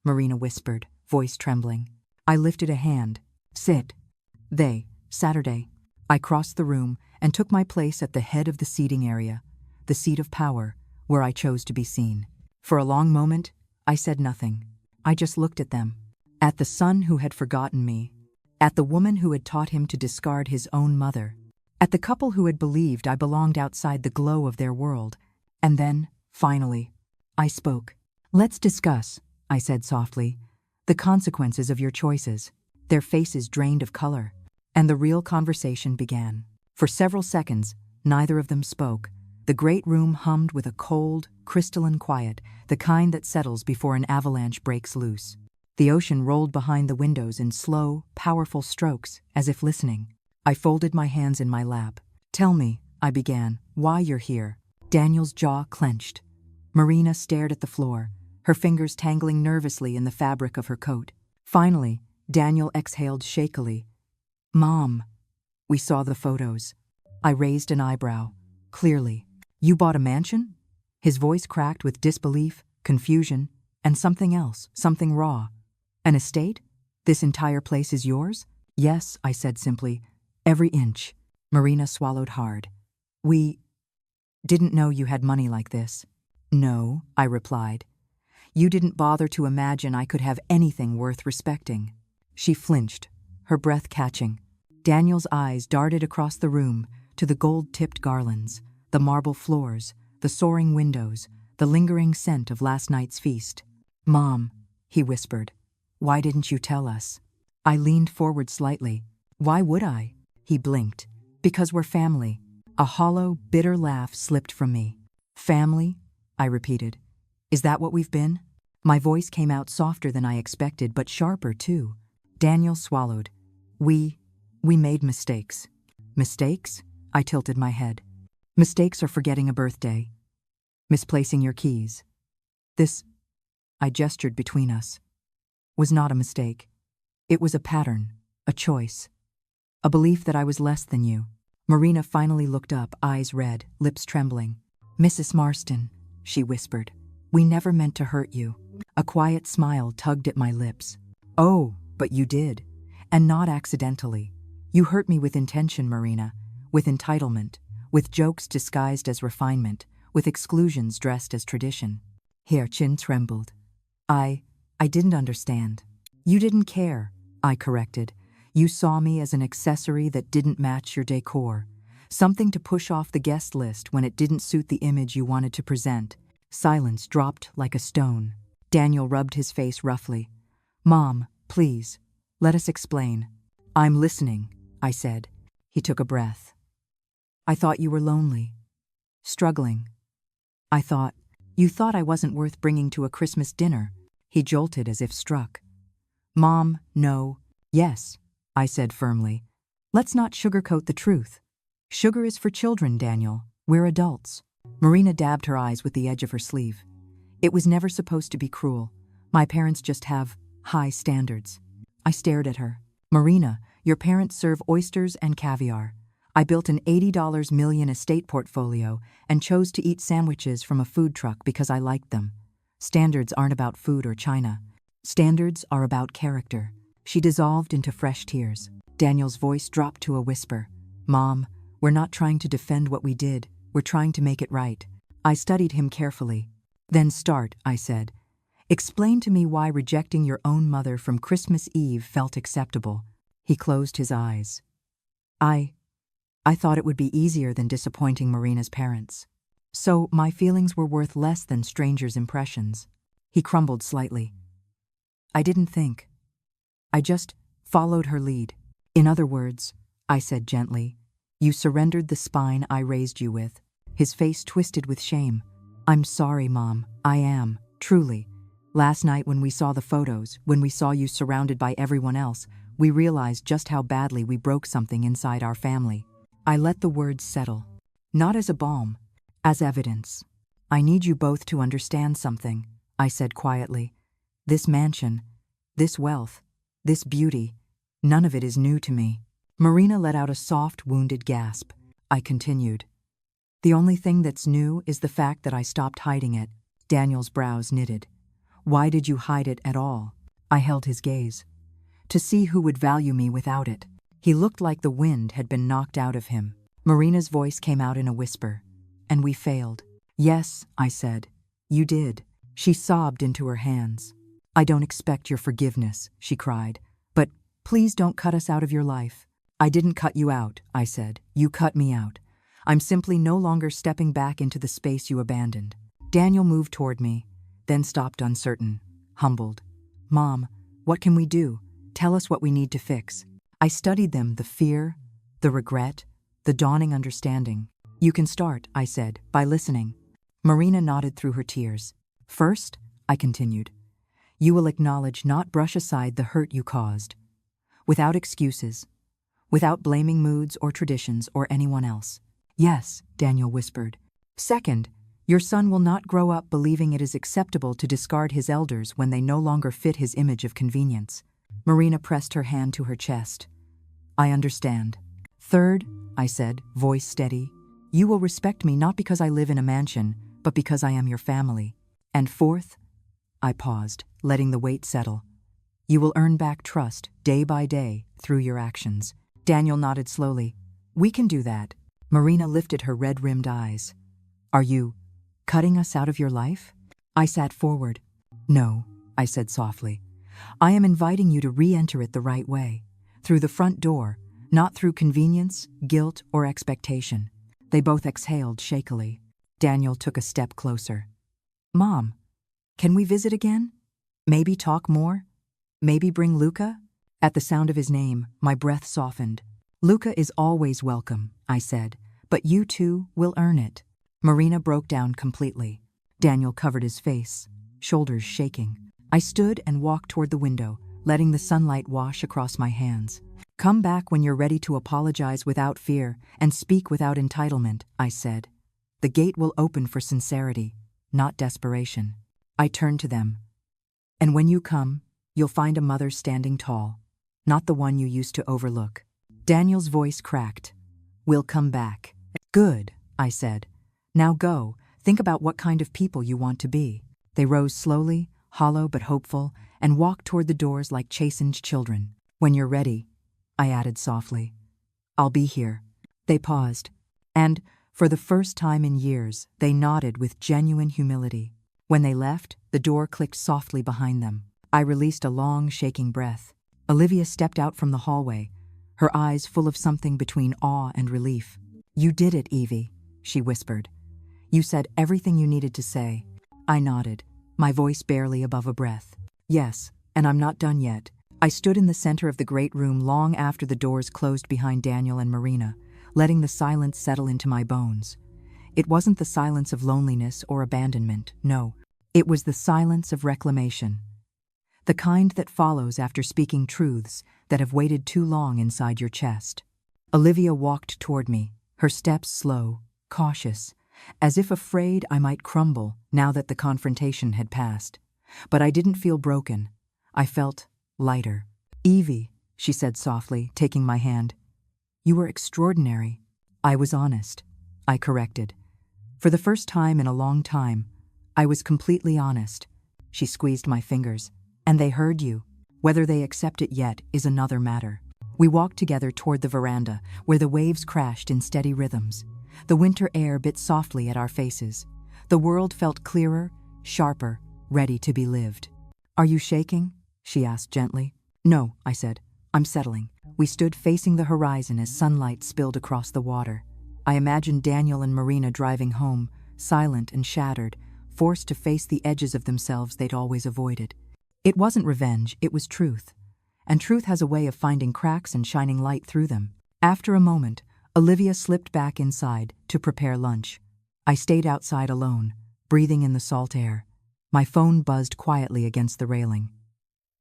Marina whispered, voice trembling. I lifted a hand. Sit. Saturday. I crossed the room and took my place at the head of the seating area, the seat of power, where I chose to be seen. For a long moment, I said nothing. I just looked at them. At the son who had forgotten me. At the woman who had taught him to discard his own mother. At the couple who had believed I belonged outside the glow of their world. And then, finally, I spoke. Let's discuss, I said softly, the consequences of your choices. Their faces drained of color. And the real conversation began. For several seconds, neither of them spoke. The great room hummed with a cold, crystalline quiet, the kind that settles before an avalanche breaks loose. The ocean rolled behind the windows in slow, powerful strokes, as if listening. I folded my hands in my lap. Tell me, I began, why you're here. Daniel's jaw clenched. Marina stared at the floor, her fingers tangling nervously in the fabric of her coat. Finally, Daniel exhaled shakily. Mom. We saw the photos. I raised an eyebrow. Clearly. You bought a mansion? His voice cracked with disbelief, confusion, and something else, something raw. An estate? This entire place is yours? Yes, I said simply. Every inch. Marina swallowed hard. We didn't know you had money like this. No, I replied. You didn't bother to imagine I could have anything worth respecting. She flinched, her breath catching. Daniel's eyes darted across the room to the gold-tipped garlands, the marble floors, the soaring windows, the lingering scent of last night's feast. Mom, he whispered, why didn't you tell us? I leaned forward slightly. Why would I? He blinked. Because we're family. A hollow, bitter laugh slipped from me. Family? I repeated. Is that what we've been? My voice came out softer than I expected, but sharper too. Daniel swallowed. We made mistakes. Mistakes? I tilted my head. Mistakes are forgetting a birthday. Misplacing your keys. This, I gestured between us, was not a mistake. It was a pattern, a choice. A belief that I was less than you. Marina finally looked up, eyes red, lips trembling. Mrs. Marston, she whispered. We never meant to hurt you. A quiet smile tugged at my lips. Oh, but you did. And not accidentally. You hurt me with intention, Marina. With entitlement. With jokes disguised as refinement. With exclusions dressed as tradition. Her chin trembled. I didn't understand. You didn't care, I corrected. You saw me as an accessory that didn't match your decor. Something to push off the guest list when it didn't suit the image you wanted to present. Silence dropped like a stone. Daniel rubbed his face roughly. Mom, please, let us explain. I'm listening, I said. He took a breath. I thought you were lonely. Struggling. You thought I wasn't worth bringing to a Christmas dinner. He jolted as if struck. Mom, no. Yes, I said firmly. Let's not sugarcoat the truth. Sugar is for children, Daniel. We're adults. Marina dabbed her eyes with the edge of her sleeve. It was never supposed to be cruel. My parents just have high standards. I stared at her. Marina, your parents serve oysters and caviar. I built an $80 million estate portfolio and chose to eat sandwiches from a food truck because I liked them. Standards aren't about food or china. Standards are about character. She dissolved into fresh tears. Daniel's voice dropped to a whisper. Mom, we're not trying to defend what we did. We're trying to make it right. I studied him carefully. Then start, I said. Explain to me why rejecting your own mother from Christmas Eve felt acceptable. He closed his eyes. I thought it would be easier than disappointing Marina's parents. So my feelings were worth less than strangers' impressions. He crumbled slightly. I didn't think. I just followed her lead. In other words, I said gently, you surrendered the spine I raised you with. His face twisted with shame. I'm sorry, Mom. I am, truly. Last night when we saw the photos, when we saw you surrounded by everyone else, we realized just how badly we broke something inside our family. I let the words settle. Not as a balm, as evidence. I need you both to understand something, I said quietly. This mansion, this wealth, this beauty, none of it is new to me. Marina let out a soft, wounded gasp. I continued. The only thing that's new is the fact that I stopped hiding it. Daniel's brows knitted. Why did you hide it at all? I held his gaze. To see who would value me without it. He looked like the wind had been knocked out of him. Marina's voice came out in a whisper. And we failed. Yes, I said. You did. She sobbed into her hands. I don't expect your forgiveness, she cried. But please don't cut us out of your life. I didn't cut you out, I said. You cut me out. I'm simply no longer stepping back into the space you abandoned. Daniel moved toward me, then stopped uncertain, humbled. Mom, what can we do? Tell us what we need to fix. I studied them, the fear, the regret, the dawning understanding. You can start, I said, by listening. Marina nodded through her tears. First, I continued, you will acknowledge, not brush aside the hurt you caused. Without excuses, without blaming moods or traditions or anyone else. Yes, Daniel whispered. Second, your son will not grow up believing it is acceptable to discard his elders when they no longer fit his image of convenience. Marina pressed her hand to her chest. I understand. Third, I said, voice steady, you will respect me not because I live in a mansion, but because I am your family. And fourth, I paused, letting the weight settle. You will earn back trust, day by day, through your actions. Daniel nodded slowly. We can do that. Marina lifted her red-rimmed eyes. Are you cutting us out of your life? I sat forward. No, I said softly. I am inviting you to re-enter it the right way, through the front door, not through convenience, guilt, or expectation. They both exhaled shakily. Daniel took a step closer. Mom, can we visit again? Maybe talk more? Maybe bring Luca? At the sound of his name, my breath softened. Luca is always welcome, I said, but you two will earn it. Marina broke down completely. Daniel covered his face, shoulders shaking. I stood and walked toward the window, letting the sunlight wash across my hands. Come back when you're ready to apologize without fear and speak without entitlement, I said. The gate will open for sincerity, not desperation. I turned to them. And when you come, you'll find a mother standing tall, not the one you used to overlook. Daniel's voice cracked. We'll come back. Good, I said. Now go, think about what kind of people you want to be. They rose slowly, hollow but hopeful, and walked toward the doors like chastened children. When you're ready, I added softly, I'll be here. They paused, and, for the first time in years, they nodded with genuine humility. When they left, the door clicked softly behind them. I released a long, shaking breath. Olivia stepped out from the hallway, her eyes full of something between awe and relief. You did it, Evie, she whispered. You said everything you needed to say. I nodded, my voice barely above a breath. Yes, and I'm not done yet. I stood in the center of the great room long after the doors closed behind Daniel and Marina, letting the silence settle into my bones. It wasn't the silence of loneliness or abandonment, no. It was the silence of reclamation. The kind that follows after speaking truths that have waited too long inside your chest. Olivia walked toward me, her steps slow, cautious, as if afraid I might crumble now that the confrontation had passed. But I didn't feel broken. I felt lighter. Evie, she said softly, taking my hand. You were extraordinary. I was honest. I corrected. For the first time in a long time, I was completely honest. She squeezed my fingers. And they heard you. Whether they accept it yet is another matter. We walked together toward the veranda, where the waves crashed in steady rhythms. The winter air bit softly at our faces. The world felt clearer, sharper, ready to be lived. "Are you shaking?" she asked gently. "No," I said. "I'm settling." We stood facing the horizon as sunlight spilled across the water. I imagined Daniel and Marina driving home, silent and shattered, forced to face the edges of themselves they'd always avoided. It wasn't revenge, it was truth. And truth has a way of finding cracks and shining light through them. After a moment, Olivia slipped back inside to prepare lunch. I stayed outside alone, breathing in the salt air. My phone buzzed quietly against the railing.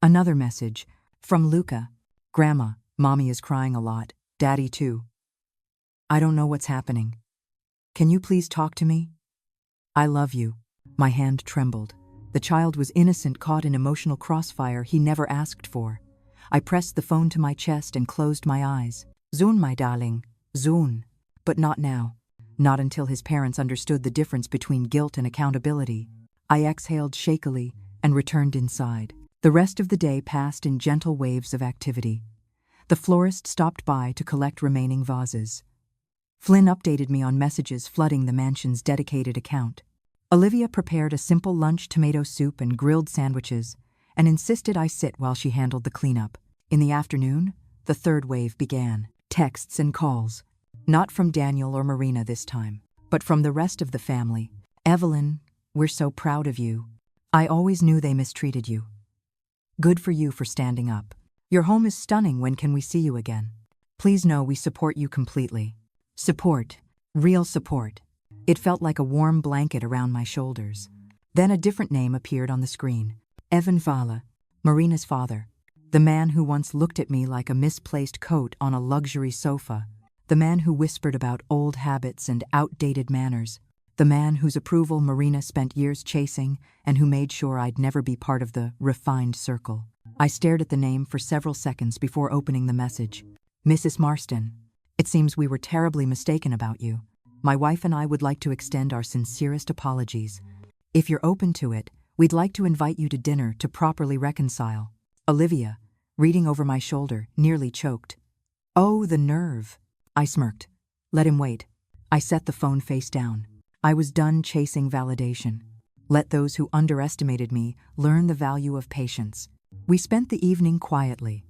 Another message, from Luca. "Grandma, Mommy is crying a lot. Daddy too. I don't know what's happening. Can you please talk to me? I love you." My hand trembled. The child was innocent, caught in emotional crossfire he never asked for. I pressed the phone to my chest and closed my eyes. "Soon, my darling, soon." But not now. Not until his parents understood the difference between guilt and accountability. I exhaled shakily and returned inside. The rest of the day passed in gentle waves of activity. The florist stopped by to collect remaining vases. Flynn updated me on messages flooding the mansion's dedicated account. Olivia prepared a simple lunch, tomato soup and grilled sandwiches, and insisted I sit while she handled the cleanup. In the afternoon, the third wave began. Texts and calls. Not from Daniel or Marina this time, but from the rest of the family. "Evelyn, we're so proud of you. I always knew they mistreated you. Good for you for standing up. Your home is stunning. When can we see you again? Please know we support you completely." Support. Real support. It felt like a warm blanket around my shoulders. Then a different name appeared on the screen. Evan Vala, Marina's father. The man who once looked at me like a misplaced coat on a luxury sofa. The man who whispered about old habits and outdated manners. The man whose approval Marina spent years chasing and who made sure I'd never be part of the refined circle. I stared at the name for several seconds before opening the message. "Mrs. Marston, it seems we were terribly mistaken about you. My wife and I would like to extend our sincerest apologies. If you're open to it, we'd like to invite you to dinner to properly reconcile." Olivia, reading over my shoulder, nearly choked. "Oh, the nerve." I smirked. "Let him wait." I set the phone face down. I was done chasing validation. Let those who underestimated me learn the value of patience. We spent the evening quietly.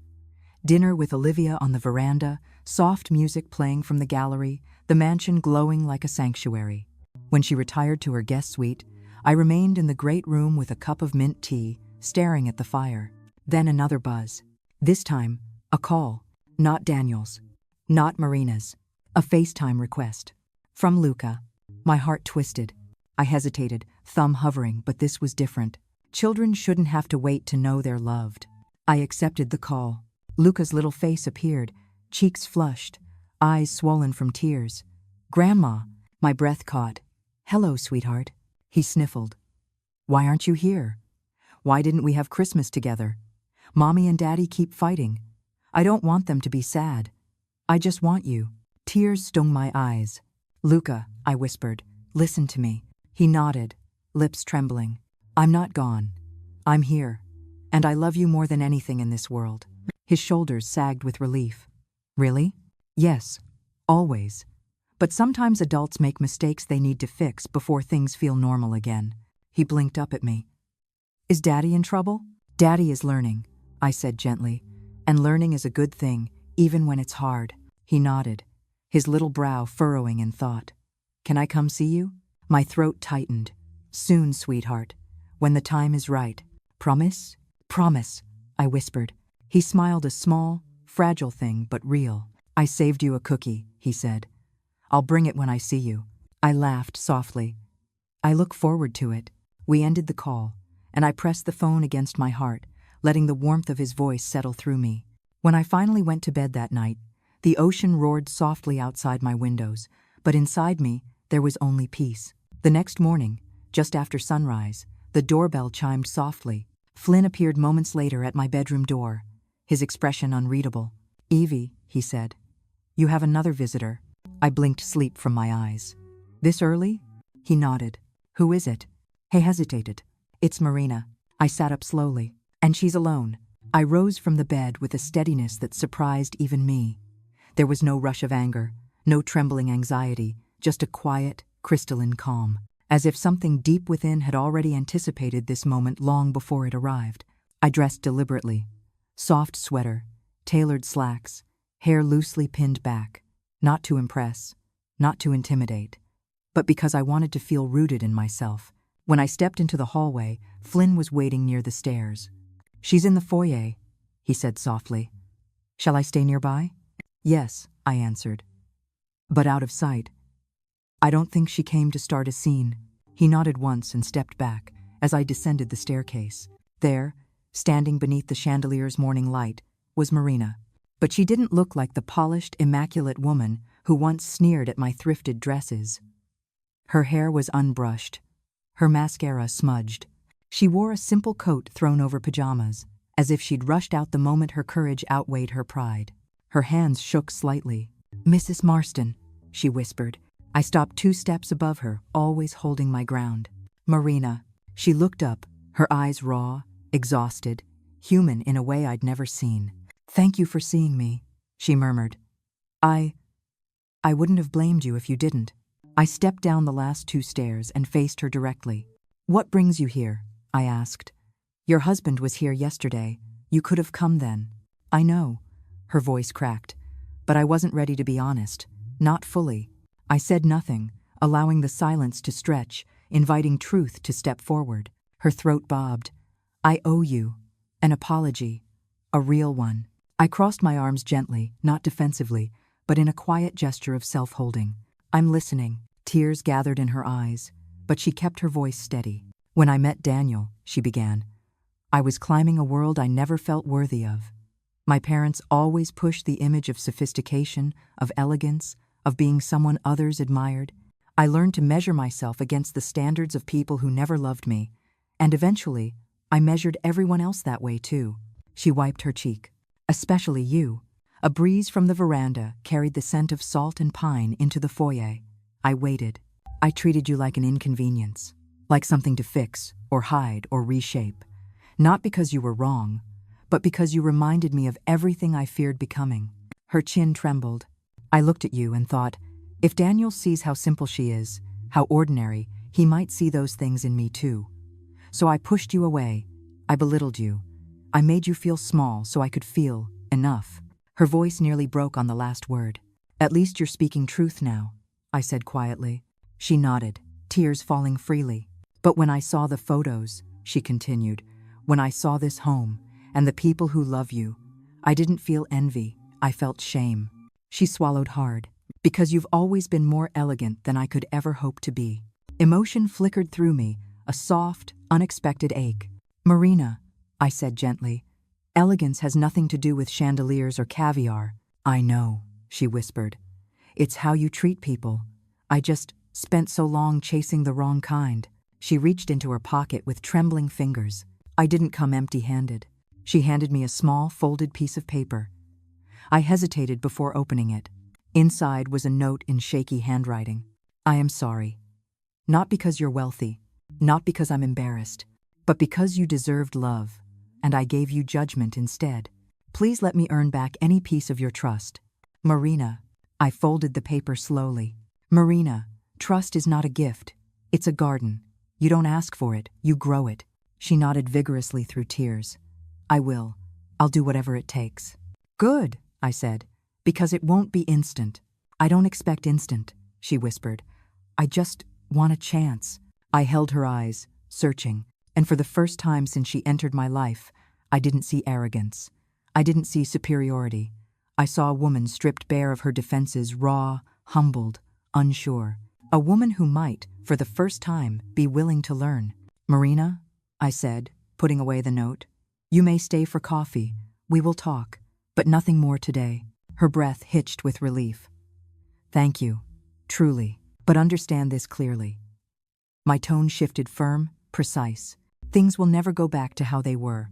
Dinner with Olivia on the veranda, soft music playing from the gallery, the mansion glowing like a sanctuary. When she retired to her guest suite, I remained in the great room with a cup of mint tea, staring at the fire. Then another buzz. This time, a call. Not Daniel's. Not Marina's. A FaceTime request. From Luca. My heart twisted. I hesitated, thumb hovering, but this was different. Children shouldn't have to wait to know they're loved. I accepted the call. Luca's little face appeared, cheeks flushed, eyes swollen from tears. "Grandma," my breath caught. "Hello, sweetheart." He sniffled. "Why aren't you here? Why didn't we have Christmas together? Mommy and Daddy keep fighting. I don't want them to be sad. I just want you." Tears stung my eyes. "Luca," I whispered, "listen to me." He nodded, lips trembling. "I'm not gone. I'm here. And I love you more than anything in this world." His shoulders sagged with relief. "Really?" "Yes, always. But sometimes adults make mistakes they need to fix before things feel normal again." He blinked up at me. "Is Daddy in trouble?" "Daddy is learning," I said gently. "And learning is a good thing, even when it's hard." He nodded, his little brow furrowing in thought. "Can I come see you?" My throat tightened. "Soon, sweetheart. When the time is right. Promise?" "Promise," I whispered. He smiled, a small, fragile thing, but real. "I saved you a cookie," he said. "I'll bring it when I see you." I laughed softly. "I look forward to it." We ended the call, and I pressed the phone against my heart, letting the warmth of his voice settle through me. When I finally went to bed that night, the ocean roared softly outside my windows, but inside me, there was only peace. The next morning, just after sunrise, the doorbell chimed softly. Flynn appeared moments later at my bedroom door, his expression unreadable. "Evie," he said, "you have another visitor." I blinked sleep from my eyes. "This early?" He nodded. "Who is it?" He hesitated. "It's Marina." I sat up slowly. And she's alone. I rose from the bed with a steadiness that surprised even me. There was no rush of anger, no trembling anxiety, just a quiet, crystalline calm, as if something deep within had already anticipated this moment long before it arrived. I dressed deliberately. Soft sweater, tailored slacks, hair loosely pinned back, not to impress, not to intimidate, but because I wanted to feel rooted in myself. When I stepped into the hallway, Flynn was waiting near the stairs. "She's in the foyer," he said softly. "Shall I stay nearby?" "Yes," I answered, but out of sight. "I don't think she came to start a scene." He nodded once and stepped back as I descended the staircase. There, standing beneath the chandelier's morning light, was Marina. But she didn't look like the polished, immaculate woman who once sneered at my thrifted dresses. Her hair was unbrushed, her mascara smudged. She wore a simple coat thrown over pajamas, as if she'd rushed out the moment her courage outweighed her pride. Her hands shook slightly. "Mrs. Marston," she whispered. I stopped 2 steps above her, always holding my ground. "Marina." She looked up, her eyes raw, exhausted, human in a way I'd never seen. "Thank you for seeing me," she murmured. I wouldn't have blamed you if you didn't." I stepped down the last 2 stairs and faced her directly. "What brings you here?" I asked. "Your husband was here yesterday. You could have come then." "I know." Her voice cracked. But I wasn't ready to be honest. Not fully. I said nothing, allowing the silence to stretch, inviting truth to step forward. Her throat bobbed. "I owe you an apology. A real one." I crossed my arms gently, not defensively, but in a quiet gesture of self-holding. "I'm listening." Tears gathered in her eyes, but she kept her voice steady. "When I met Daniel," she began, "I was climbing a world I never felt worthy of. My parents always pushed the image of sophistication, of elegance, of being someone others admired. I learned to measure myself against the standards of people who never loved me, and eventually, I measured everyone else that way too." She wiped her cheek. "Especially you." A breeze from the veranda carried the scent of salt and pine into the foyer. I waited. "I treated you like an inconvenience, like something to fix, or hide, or reshape. Not because you were wrong, but because you reminded me of everything I feared becoming." Her chin trembled. "I looked at you and thought, if Daniel sees how simple she is, how ordinary, he might see those things in me too. So I pushed you away. I belittled you. I made you feel small so I could feel enough." Her voice nearly broke on the last word. "At least you're speaking truth now," I said quietly. She nodded, tears falling freely. "But when I saw the photos," she continued, "when I saw this home, and the people who love you, I didn't feel envy, I felt shame." She swallowed hard. "Because you've always been more elegant than I could ever hope to be." Emotion flickered through me, a soft, unexpected ache. "Marina," I said gently, "elegance has nothing to do with chandeliers or caviar." "I know," she whispered. "It's how you treat people. I just spent so long chasing the wrong kind." She reached into her pocket with trembling fingers. I didn't come empty-handed. She handed me a small, folded piece of paper. I hesitated before opening it. Inside was a note in shaky handwriting. "I am sorry. Not because you're wealthy, not because I'm embarrassed, but because you deserved love, and I gave you judgment instead. Please let me earn back any piece of your trust. Marina." I folded the paper slowly. "Marina, trust is not a gift. It's a garden. You don't ask for it, you grow it." She nodded vigorously through tears. "I will. I'll do whatever it takes." "Good," I said, "because it won't be instant." "I don't expect instant," she whispered. "I just want a chance." I held her eyes, searching, and for the first time since she entered my life, I didn't see arrogance. I didn't see superiority. I saw a woman stripped bare of her defenses, raw, humbled, unsure. A woman who might, for the first time, be willing to learn. "Marina," I said, putting away the note, "you may stay for coffee. We will talk, but nothing more today." Her breath hitched with relief. "Thank you, truly, but understand this clearly." My tone shifted firm, precise. "Things will never go back to how they were.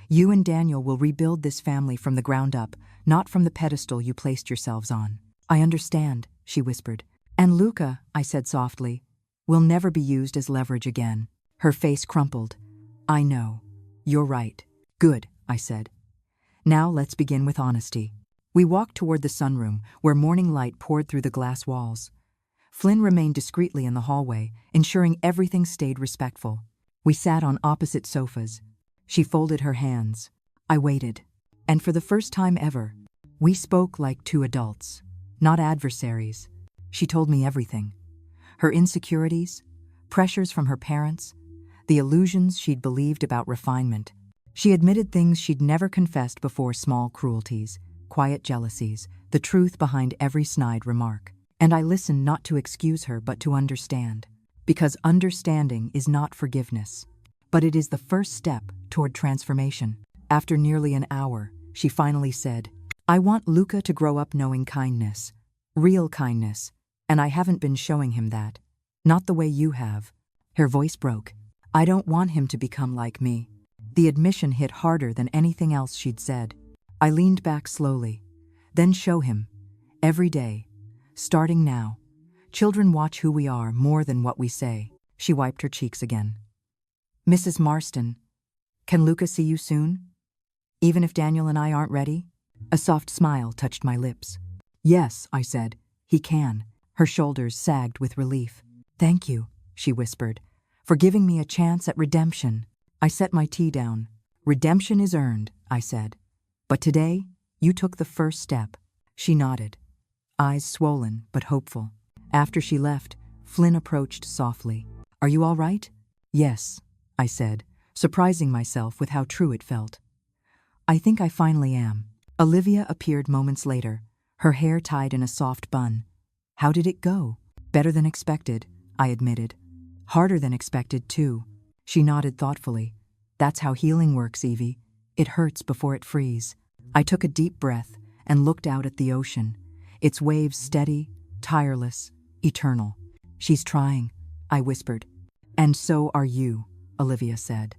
You and Daniel will rebuild this family from the ground up, not from the pedestal you placed yourselves on." "I understand," she whispered. "And Luca," I said softly, "will never be used as leverage again." Her face crumpled. "I know. You're right. Good, I said. Now let's begin with honesty. We walked toward the sunroom, where morning light poured through the glass walls. Flynn remained discreetly in the hallway, ensuring everything stayed respectful. We sat on opposite sofas. She folded her hands. I waited. And for the first time ever, we spoke like two adults, not adversaries. She told me everything. Her insecurities, pressures from her parents, the illusions she'd believed about refinement. She admitted things she'd never confessed before: small cruelties, quiet jealousies, the truth behind every snide remark. And I listened, not to excuse her but to understand. Because understanding is not forgiveness, but it is the first step toward transformation. After nearly an hour, she finally said, I want Luca to grow up knowing kindness, real kindness, and I haven't been showing him that. Not the way you have. Her voice broke. I don't want him to become like me. The admission hit harder than anything else she'd said. I leaned back slowly. Then show him. Every day. Starting now. Children watch who we are more than what we say. She wiped her cheeks again. Mrs. Marston, can Luca see you soon? Even if Daniel and I aren't ready? A soft smile touched my lips. Yes, I said. He can. Her shoulders sagged with relief. Thank you, she whispered, for giving me a chance at redemption. I set my tea down. Redemption is earned, I said. But today, you took the first step. She nodded, eyes swollen but hopeful. After she left, Flynn approached softly. Are you all right? Yes, I said, surprising myself with how true it felt. I think I finally am. Olivia appeared moments later, her hair tied in a soft bun. How did it go? Better than expected, I admitted. Harder than expected, too. She nodded thoughtfully. That's how healing works, Evie. It hurts before it frees. I took a deep breath and looked out at the ocean, its waves steady, tireless, eternal. She's trying, I whispered. And so are you, Olivia said.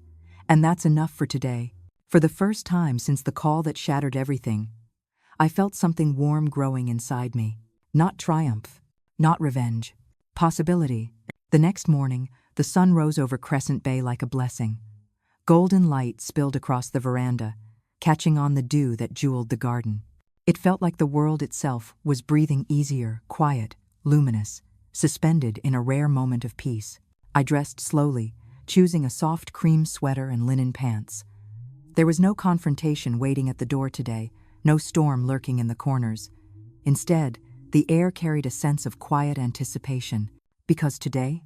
And that's enough for today. For the first time since the call that shattered everything, I felt something warm growing inside me. Not triumph, not revenge. Possibility. The next morning, the sun rose over Crescent Bay like a blessing. Golden light spilled across the veranda, catching on the dew that jeweled the garden. It felt like the world itself was breathing easier, quiet, luminous, suspended in a rare moment of peace. I dressed slowly, choosing a soft cream sweater and linen pants. There was no confrontation waiting at the door today, no storm lurking in the corners. Instead, the air carried a sense of quiet anticipation, because today,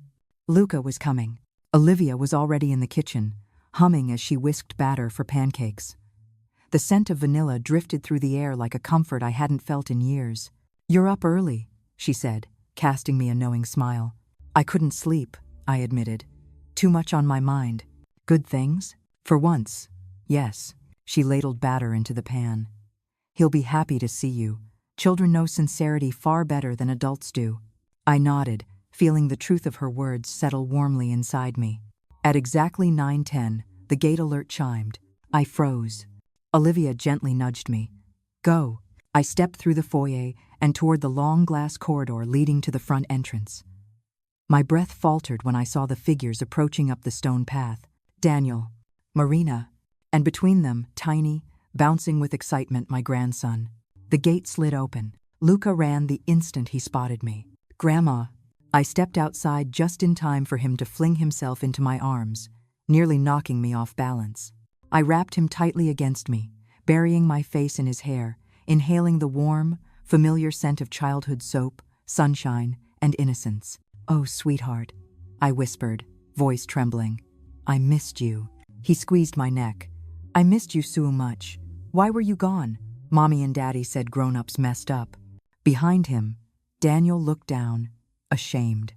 Luca was coming. Olivia was already in the kitchen, humming as she whisked batter for pancakes. The scent of vanilla drifted through the air like a comfort I hadn't felt in years. You're up early, she said, casting me a knowing smile. I couldn't sleep, I admitted. Too much on my mind. Good things? For once, yes. She ladled batter into the pan. He'll be happy to see you. Children know sincerity far better than adults do. I nodded, feeling the truth of her words settle warmly inside me. At exactly 9:10, the gate alert chimed. I froze. Olivia gently nudged me. Go. I stepped through the foyer and toward the long glass corridor leading to the front entrance. My breath faltered when I saw the figures approaching up the stone path. Daniel, Marina, and between them, tiny, bouncing with excitement, my grandson. The gate slid open. Luca ran the instant he spotted me. Grandma. I stepped outside just in time for him to fling himself into my arms, nearly knocking me off balance. I wrapped him tightly against me, burying my face in his hair, inhaling the warm, familiar scent of childhood soap, sunshine, and innocence. Oh, sweetheart, I whispered, voice trembling. I missed you. He squeezed my neck. I missed you so much. Why were you gone? Mommy and Daddy said grown-ups messed up. Behind him, Daniel looked down, ashamed.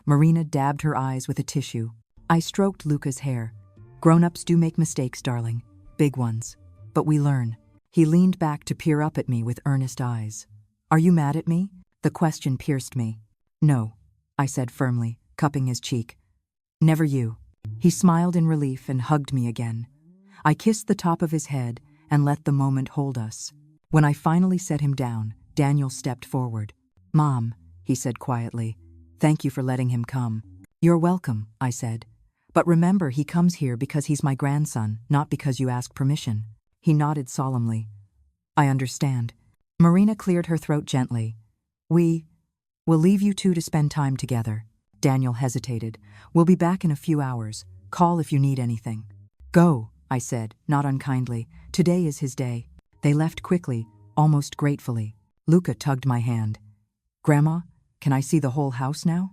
Marina dabbed her eyes with a tissue. I stroked Luca's hair. Grown-ups do make mistakes, darling. Big ones. But we learn. He leaned back to peer up at me with earnest eyes. Are you mad at me? The question pierced me. No, I said firmly, cupping his cheek. Never you. He smiled in relief and hugged me again. I kissed the top of his head and let the moment hold us. When I finally set him down, Daniel stepped forward. Mom, he said quietly, thank you for letting him come. You're welcome, I said. But remember, he comes here because he's my grandson, not because you ask permission. He nodded solemnly. I understand. Marina cleared her throat gently. We'll leave you two to spend time together. Daniel hesitated. We'll be back in a few hours. Call if you need anything. Go, I said, not unkindly. Today is his day. They left quickly, almost gratefully. Luca tugged my hand. Grandma, can I see the whole house now?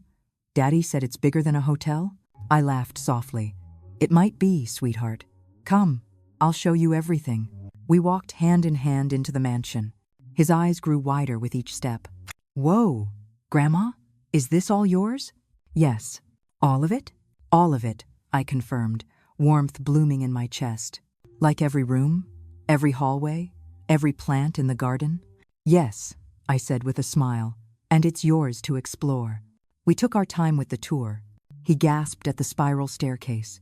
Daddy said it's bigger than a hotel? I laughed softly. It might be, sweetheart. Come, I'll show you everything. We walked hand in hand into the mansion. His eyes grew wider with each step. Whoa, Grandma, is this all yours? Yes. All of it? All of it, I confirmed, warmth blooming in my chest. Like every room? Every hallway? Every plant in the garden? Yes, I said with a smile, and it's yours to explore. We took our time with the tour. He gasped at the spiral staircase.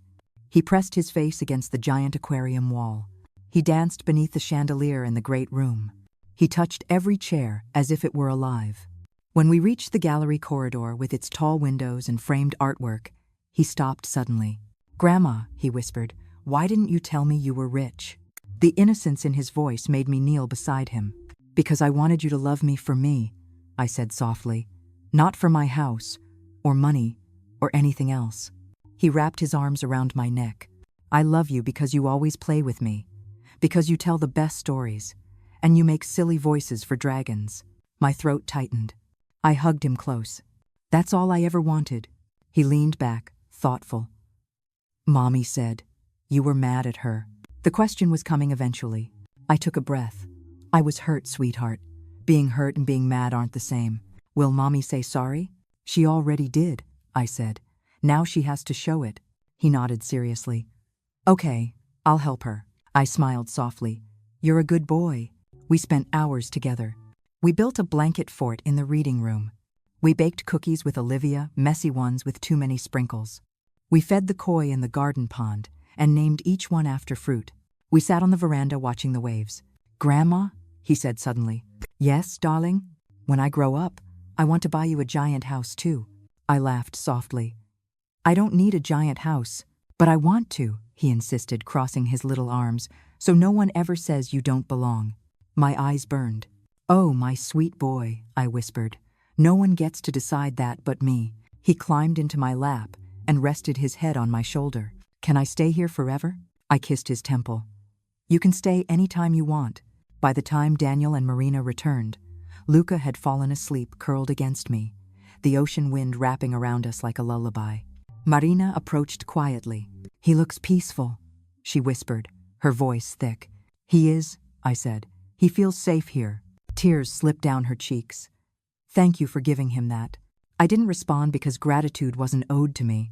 He pressed his face against the giant aquarium wall. He danced beneath the chandelier in the great room. He touched every chair as if it were alive. When we reached the gallery corridor with its tall windows and framed artwork, he stopped suddenly. Grandma, he whispered, why didn't you tell me you were rich? The innocence in his voice made me kneel beside him. Because I wanted you to love me for me, I said softly. Not for my house, or money, or anything else. He wrapped his arms around my neck. I love you because you always play with me. Because you tell the best stories. And you make silly voices for dragons. My throat tightened. I hugged him close. That's all I ever wanted. He leaned back, thoughtful. Mommy said, you were mad at her. The question was coming eventually. I took a breath. I was hurt, sweetheart. Being hurt and being mad aren't the same. Will Mommy say sorry? She already did, I said. Now she has to show it. He nodded seriously. Okay, I'll help her. I smiled softly. You're a good boy. We spent hours together. We built a blanket fort in the reading room. We baked cookies with Olivia, messy ones with too many sprinkles. We fed the koi in the garden pond and named each one after fruit. We sat on the veranda watching the waves. Grandma, he said suddenly. Yes, darling? When I grow up, I want to buy you a giant house too. I laughed softly. I don't need a giant house, but I want to, he insisted, crossing his little arms, so no one ever says you don't belong. My eyes burned. Oh, my sweet boy, I whispered. No one gets to decide that but me. He climbed into my lap and rested his head on my shoulder. Can I stay here forever? I kissed his temple. You can stay any time you want. By the time Daniel and Marina returned, Luca had fallen asleep curled against me, the ocean wind wrapping around us like a lullaby. Marina approached quietly. He looks peaceful, she whispered, her voice thick. He is, I said. He feels safe here. Tears slipped down her cheeks. Thank you for giving him that. I didn't respond because gratitude wasn't owed to me.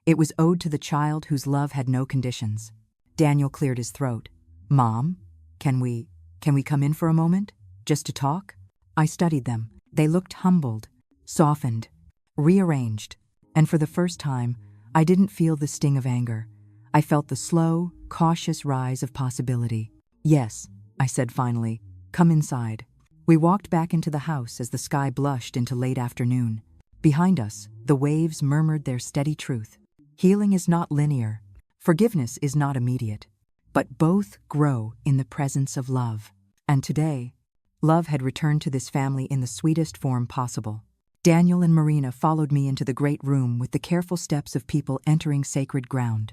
It was owed to the child whose love had no conditions. Daniel cleared his throat. Mom, can we come in for a moment? Just to talk? I studied them. They looked humbled, softened, rearranged. And for the first time, I didn't feel the sting of anger. I felt the slow, cautious rise of possibility. Yes, I said finally. Come inside. We walked back into the house as the sky blushed into late afternoon. Behind us, the waves murmured their steady truth. Healing is not linear. Forgiveness is not immediate. But both grow in the presence of love. And today, love had returned to this family in the sweetest form possible. Daniel and Marina followed me into the great room with the careful steps of people entering sacred ground.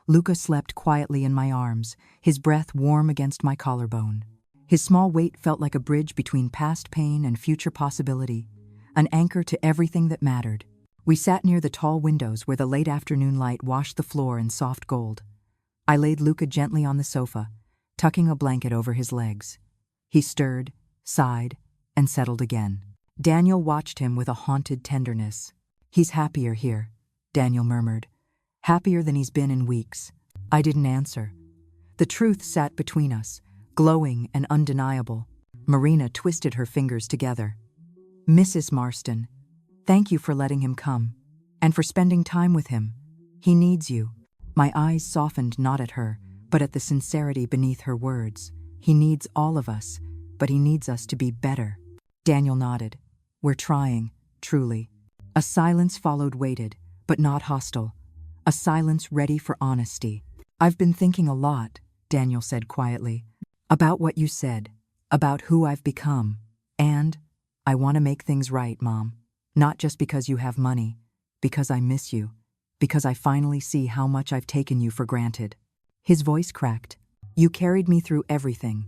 Luca slept quietly in my arms, his breath warm against my collarbone. His small weight felt like a bridge between past pain and future possibility, an anchor to everything that mattered. We sat near the tall windows where the late afternoon light washed the floor in soft gold. I laid Luca gently on the sofa, tucking a blanket over his legs. He stirred, sighed, and settled again. Daniel watched him with a haunted tenderness. He's happier here, Daniel murmured. Happier than he's been in weeks. I didn't answer. The truth sat between us, glowing and undeniable. Marina twisted her fingers together. Mrs. Marston, thank you for letting him come, and for spending time with him. He needs you. My eyes softened not at her, but at the sincerity beneath her words. He needs all of us, but he needs us to be better. Daniel nodded. We're trying, truly. A silence followed, weighted, but not hostile. a silence ready for honesty. "I've been thinking a lot," Daniel said quietly, "about what you said, about who I've become, and I want to make things right, Mom. Not just because you have money, because I miss you, because I finally see how much I've taken you for granted." His voice cracked. "You carried me through everything,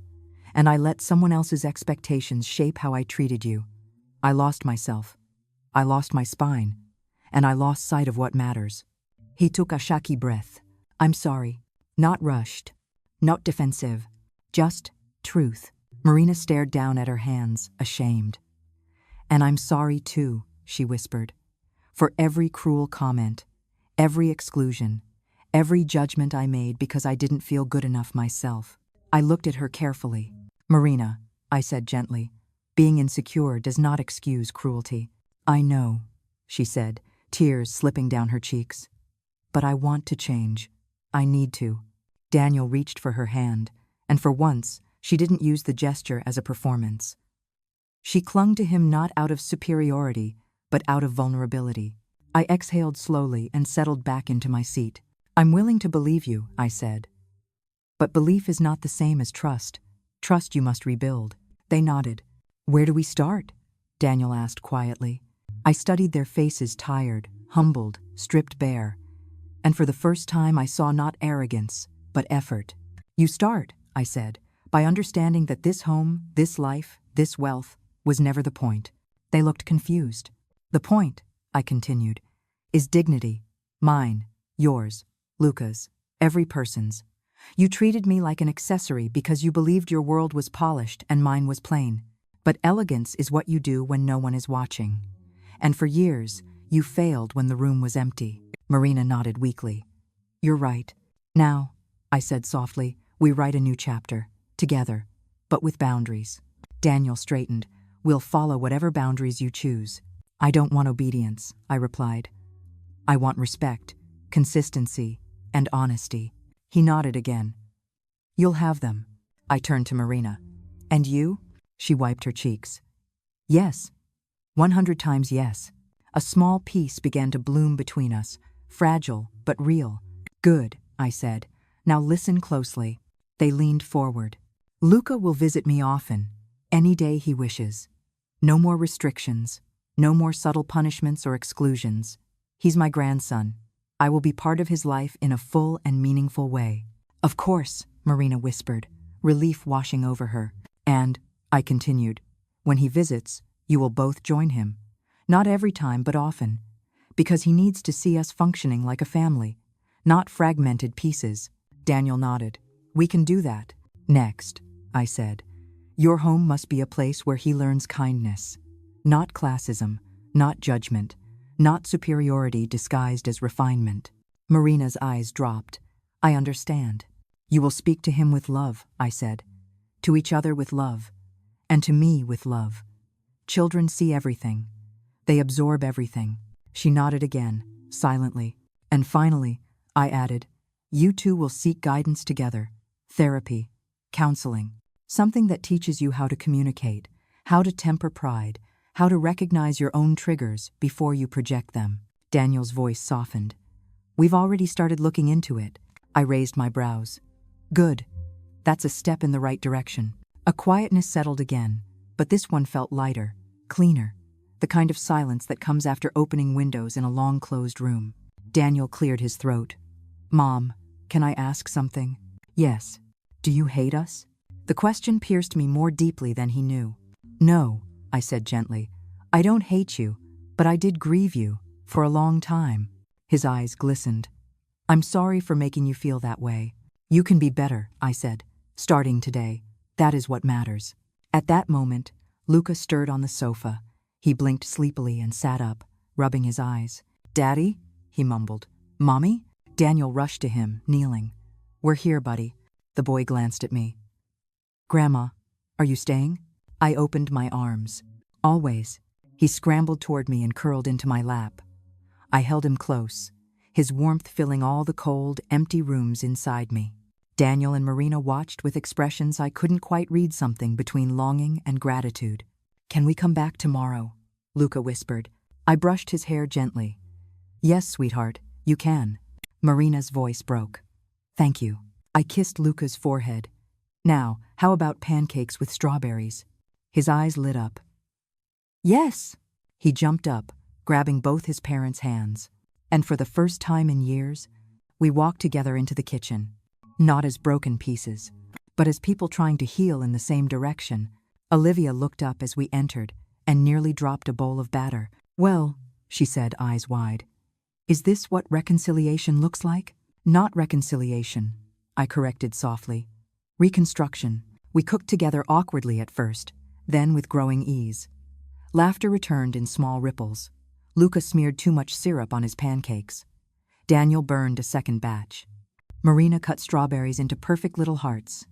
and I let someone else's expectations shape how I treated you. I lost myself. I lost my spine, and I lost sight of what matters." He took a shaky breath. "I'm sorry. Not rushed. Not defensive. Just truth." Marina stared down at her hands, ashamed. "And I'm sorry too," she whispered, "for every cruel comment, every exclusion, every judgment I made because I didn't feel good enough myself." I looked at her carefully. "Marina," I said gently, "being insecure does not excuse cruelty." "I know," she said, tears slipping down her cheeks. "But I want to change. I need to." Daniel reached for her hand, and for once, she didn't use the gesture as a performance. She clung to him not out of superiority, but out of vulnerability. I exhaled slowly and settled back into my seat. "I'm willing to believe you," I said. "But belief is not the same as trust. Trust you must rebuild." They nodded. "Where do we start?" Daniel asked quietly. I studied their faces, tired, humbled, stripped bare. And for the first time I saw not arrogance, but effort. "You start," I said, "by understanding that this home, this life, this wealth, was never the point." They looked confused. "The point," I continued, "is dignity. Mine, yours, Luca's, every person's. You treated me like an accessory because you believed your world was polished and mine was plain. But elegance is what you do when no one is watching. And for years, you failed when the room was empty." Marina nodded weakly. "You're right. Now," I said softly, "we write a new chapter. Together, but with boundaries." Daniel straightened. "We'll follow whatever boundaries you choose." "I don't want obedience," I replied. "I want respect, consistency, and honesty." He nodded again. "You'll have them." I turned to Marina. "And you?" She wiped her cheeks. "Yes. 100 times yes." A small peace began to bloom between us, fragile but real. "Good," I said. "Now listen closely." They leaned forward. "Luca will visit me often, any day he wishes. No more restrictions, no more subtle punishments or exclusions. He's my grandson. I will be part of his life in a full and meaningful way." "Of course," Marina whispered, relief washing over her. "And," I continued, "when he visits, you will both join him. Not every time, but often. Because he needs to see us functioning like a family, not fragmented pieces." Daniel nodded. "We can do that." "Next," I said, "your home must be a place where he learns kindness. Not classism, not judgment, not superiority disguised as refinement." Marina's eyes dropped. "I understand." "You will speak to him with love," I said. "To each other with love. And to me with love. Children see everything. They absorb everything." She nodded again, silently. "And finally," I added, "you two will seek guidance together. Therapy, counseling. Something that teaches you how to communicate, how to temper pride, how to recognize your own triggers before you project them." Daniel's voice softened. "We've already started looking into it." I raised my brows. "Good. That's a step in the right direction." A quietness settled again, but this one felt lighter, cleaner, the kind of silence that comes after opening windows in a long-closed room. Daniel cleared his throat. "Mom, can I ask something?" "Yes." "Do you hate us?" The question pierced me more deeply than he knew. "No," I said gently. "I don't hate you, but I did grieve you, for a long time." His eyes glistened. "I'm sorry for making you feel that way. You can be better," I said. "Starting today. That is what matters." At that moment, Luca stirred on the sofa. He blinked sleepily and sat up, rubbing his eyes. "Daddy?" he mumbled. "Mommy?" Daniel rushed to him, kneeling. "We're here, buddy." The boy glanced at me. "Grandma, are you staying?" I opened my arms. "Always." He scrambled toward me and curled into my lap. I held him close, his warmth filling all the cold, empty rooms inside me. Daniel and Marina watched with expressions I couldn't quite read, something between longing and gratitude. "Can we come back tomorrow?" Luca whispered. I brushed his hair gently. "Yes, sweetheart, you can." Marina's voice broke. Thank you. I kissed Luca's forehead. Now, how about pancakes with strawberries? His eyes lit up. Yes! He jumped up, grabbing both his parents' hands. And for the first time in years, we walked together into the kitchen. Not as broken pieces, but as people trying to heal in the same direction. Olivia looked up as we entered and nearly dropped a bowl of batter. Well, she said, eyes wide. Is this what reconciliation looks like? Not reconciliation, I corrected softly. Reconstruction. We cooked together awkwardly at first, then with growing ease. Laughter returned in small ripples. Luca smeared too much syrup on his pancakes. Daniel burned a second batch. Marina cut strawberries into perfect little hearts.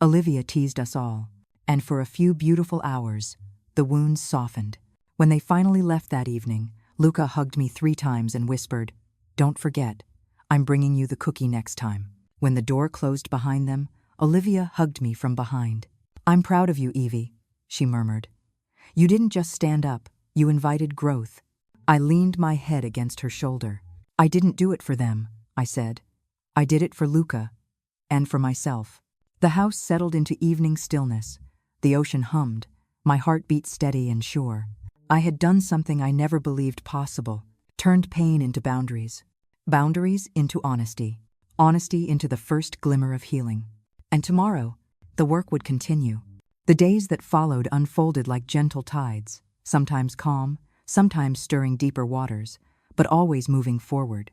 Olivia teased us all. And for a few beautiful hours, the wounds softened. When they finally left that evening, Luca hugged me 3 times and whispered, "Don't forget, I'm bringing you the cookie next time." When the door closed behind them, Olivia hugged me from behind. "I'm proud of you, Evie," she murmured. "You didn't just stand up, you invited growth." I leaned my head against her shoulder. "I didn't do it for them," I said. "I did it for Luca, and for myself." The house settled into evening stillness. The ocean hummed. My heart beat steady and sure. I had done something I never believed possible, turned pain into boundaries, boundaries into honesty, honesty into the first glimmer of healing. And tomorrow, the work would continue. The days that followed unfolded like gentle tides, sometimes calm, sometimes stirring deeper waters, but always moving forward.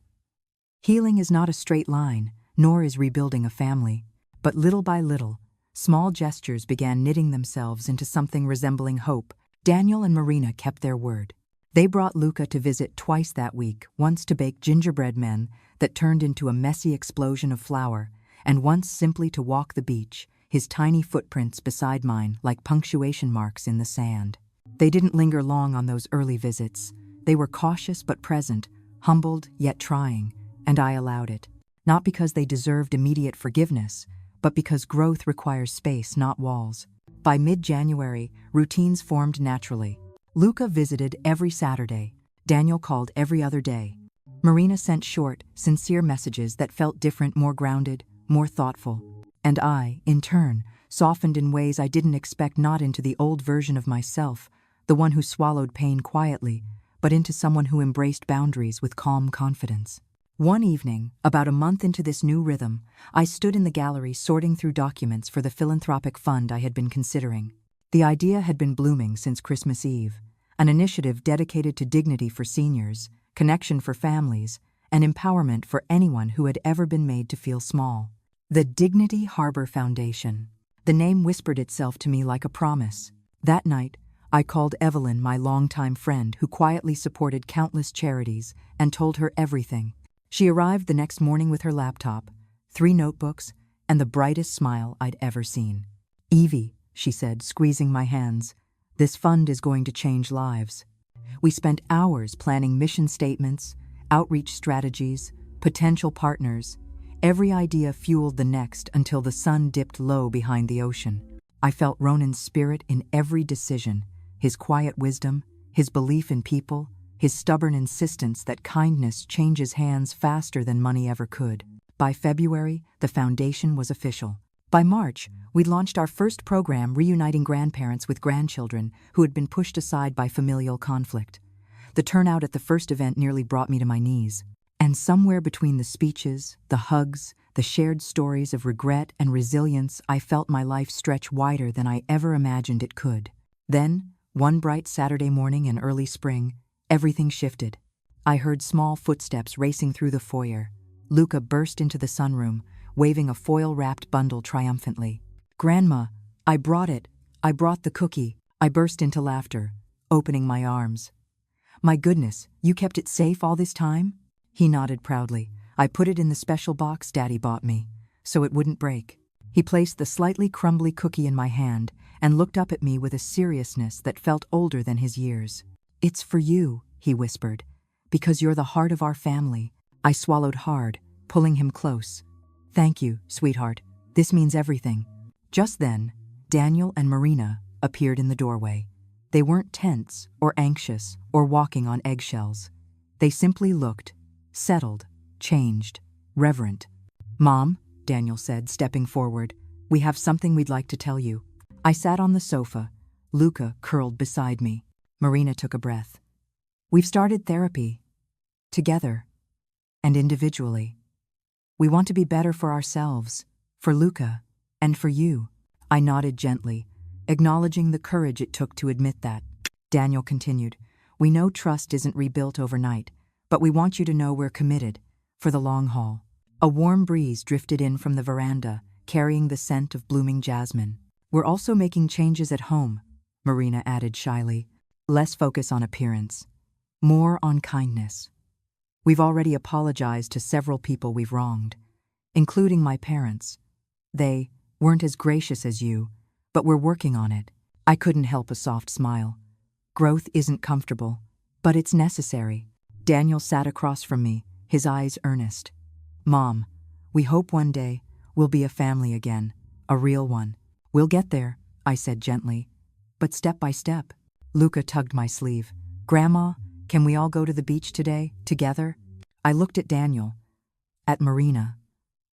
Healing is not a straight line, nor is rebuilding a family, but little by little, small gestures began knitting themselves into something resembling hope. Daniel and Marina kept their word. They brought Luca to visit twice that week, once to bake gingerbread men that turned into a messy explosion of flour, and once simply to walk the beach, his tiny footprints beside mine like punctuation marks in the sand. They didn't linger long on those early visits. They were cautious but present, humbled yet trying, and I allowed it. Not because they deserved immediate forgiveness, but because growth requires space, not walls. By mid-January, routines formed naturally. Luca visited every Saturday. Daniel called every other day. Marina sent short, sincere messages that felt different, more grounded, more thoughtful. And I, in turn, softened in ways I didn't expect, not into the old version of myself, the one who swallowed pain quietly, but into someone who embraced boundaries with calm confidence. One evening, about a month into this new rhythm, I stood in the gallery sorting through documents for the philanthropic fund I had been considering. The idea had been blooming since Christmas Eve, an initiative dedicated to dignity for seniors, connection for families, and empowerment for anyone who had ever been made to feel small. The Dignity Harbor Foundation. The name whispered itself to me like a promise. That night, I called Evelyn, my longtime friend who quietly supported countless charities, and told her everything. She arrived the next morning with her laptop, 3 notebooks, and the brightest smile I'd ever seen. "Evie," she said, squeezing my hands, "this fund is going to change lives." We spent hours planning mission statements, outreach strategies, potential partners. Every idea fueled the next until the sun dipped low behind the ocean. I felt Ronan's spirit in every decision, his quiet wisdom, his belief in people, his stubborn insistence that kindness changes hands faster than money ever could. By February, the foundation was official. By March, we launched our first program reuniting grandparents with grandchildren who had been pushed aside by familial conflict. The turnout at the first event nearly brought me to my knees. And somewhere between the speeches, the hugs, the shared stories of regret and resilience, I felt my life stretch wider than I ever imagined it could. Then, one bright Saturday morning in early spring, everything shifted. I heard small footsteps racing through the foyer. Luca burst into the sunroom, waving a foil-wrapped bundle triumphantly. "Grandma, I brought it. I brought the cookie." I burst into laughter, opening my arms. "My goodness, you kept it safe all this time?" He nodded proudly. "I put it in the special box Daddy bought me, so it wouldn't break." He placed the slightly crumbly cookie in my hand and looked up at me with a seriousness that felt older than his years. "It's for you," he whispered, "because you're the heart of our family." I swallowed hard, pulling him close. "Thank you, sweetheart. This means everything." Just then, Daniel and Marina appeared in the doorway. They weren't tense or anxious or walking on eggshells. They simply looked, settled, changed. reverent. "Mom," Daniel said, stepping forward, "we have something we'd like to tell you." I sat on the sofa, Luca curled beside me. Marina took a breath. "We've started therapy. Together. And individually. We want to be better for ourselves, for Luca, and for you." I nodded gently, acknowledging the courage it took to admit that. Daniel continued, "We know trust isn't rebuilt overnight, but we want you to know we're committed, for the long haul." A warm breeze drifted in from the veranda, carrying the scent of blooming jasmine. "We're also making changes at home," Marina added shyly. "Less focus on appearance. More on kindness. We've already apologized to several people we've wronged, including my parents. They weren't as gracious as you, but we're working on it." I couldn't help a soft smile. Growth isn't comfortable, but it's necessary. Daniel sat across from me, his eyes earnest. "Mom, we hope one day we'll be a family again, a real one." "We'll get there," I said gently, "but step by step." Luca tugged my sleeve. "Grandma, can we all go to the beach today, together?" I looked at Daniel, at Marina,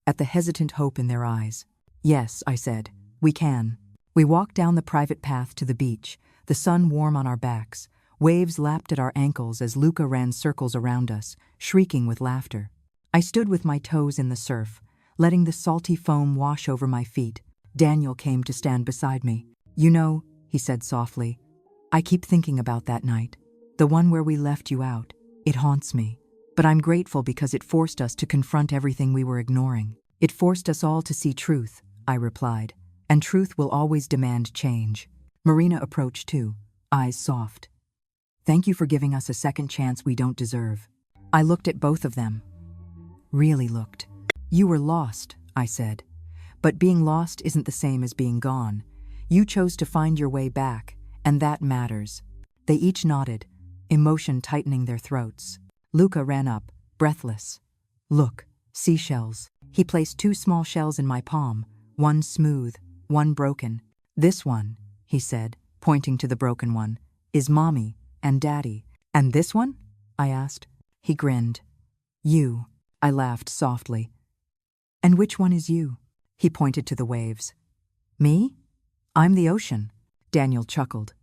at the hesitant hope in their eyes. "Yes," I said, "we can." We walked down the private path to the beach, the sun warm on our backs. Waves lapped at our ankles as Luca ran circles around us, shrieking with laughter. I stood with my toes in the surf, letting the salty foam wash over my feet. Daniel came to stand beside me. "You know," he said softly, "I keep thinking about that night, the one where we left you out. It haunts me. But I'm grateful because it forced us to confront everything we were ignoring. It forced us all to see truth," I replied, "and truth will always demand change." Marina approached too, eyes soft. "Thank you for giving us a second chance we don't deserve." I looked at both of them. Really looked. "You were lost," I said. "But being lost isn't the same as being gone. You chose to find your way back, and that matters." They each nodded, emotion tightening their throats. Luca ran up, breathless. "Look, seashells." He placed 2 small shells in my palm, one smooth, one broken. "This one," he said, pointing to the broken one, "is Mommy and Daddy." "And this one?" I asked. He grinned. "You." I laughed softly. "And which one is you?" He pointed to the waves. "Me? I'm the ocean." Daniel chuckled.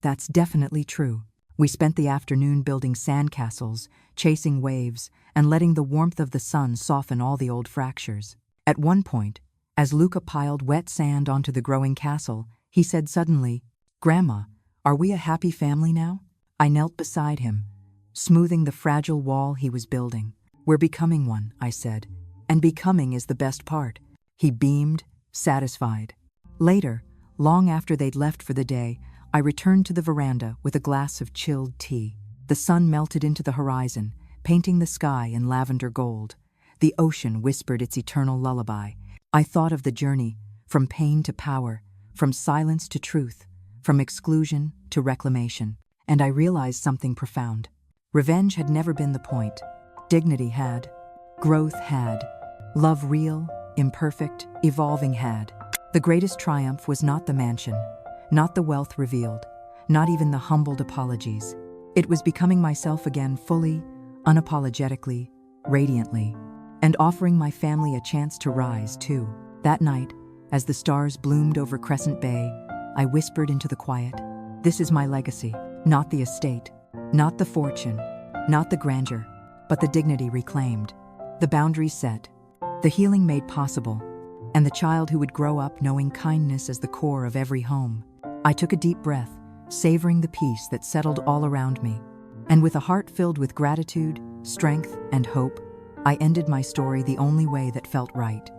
"That's definitely true." We spent the afternoon building sandcastles, chasing waves, and letting the warmth of the sun soften all the old fractures. At one point, as Luca piled wet sand onto the growing castle, he said suddenly, "Grandma, are we a happy family now?" I knelt beside him, smoothing the fragile wall he was building. "We're becoming one," I said, "and becoming is the best part." He beamed, satisfied. Later, long after they'd left for the day, I returned to the veranda with a glass of chilled tea. The sun melted into the horizon, painting the sky in lavender gold. The ocean whispered its eternal lullaby. I thought of the journey, from pain to power, from silence to truth, from exclusion to reclamation, and I realized something profound. Revenge had never been the point. Dignity had. Growth had. Love real, imperfect, evolving had. The greatest triumph was not the mansion, not the wealth revealed, not even the humbled apologies. It was becoming myself again fully, unapologetically, radiantly, and offering my family a chance to rise too. That night, as the stars bloomed over Crescent Bay, I whispered into the quiet, "This is my legacy, not the estate, not the fortune, not the grandeur, but the dignity reclaimed, the boundaries set, the healing made possible, and the child who would grow up knowing kindness as the core of every home." I took a deep breath, savoring the peace that settled all around me, and with a heart filled with gratitude, strength, and hope, I ended my story the only way that felt right.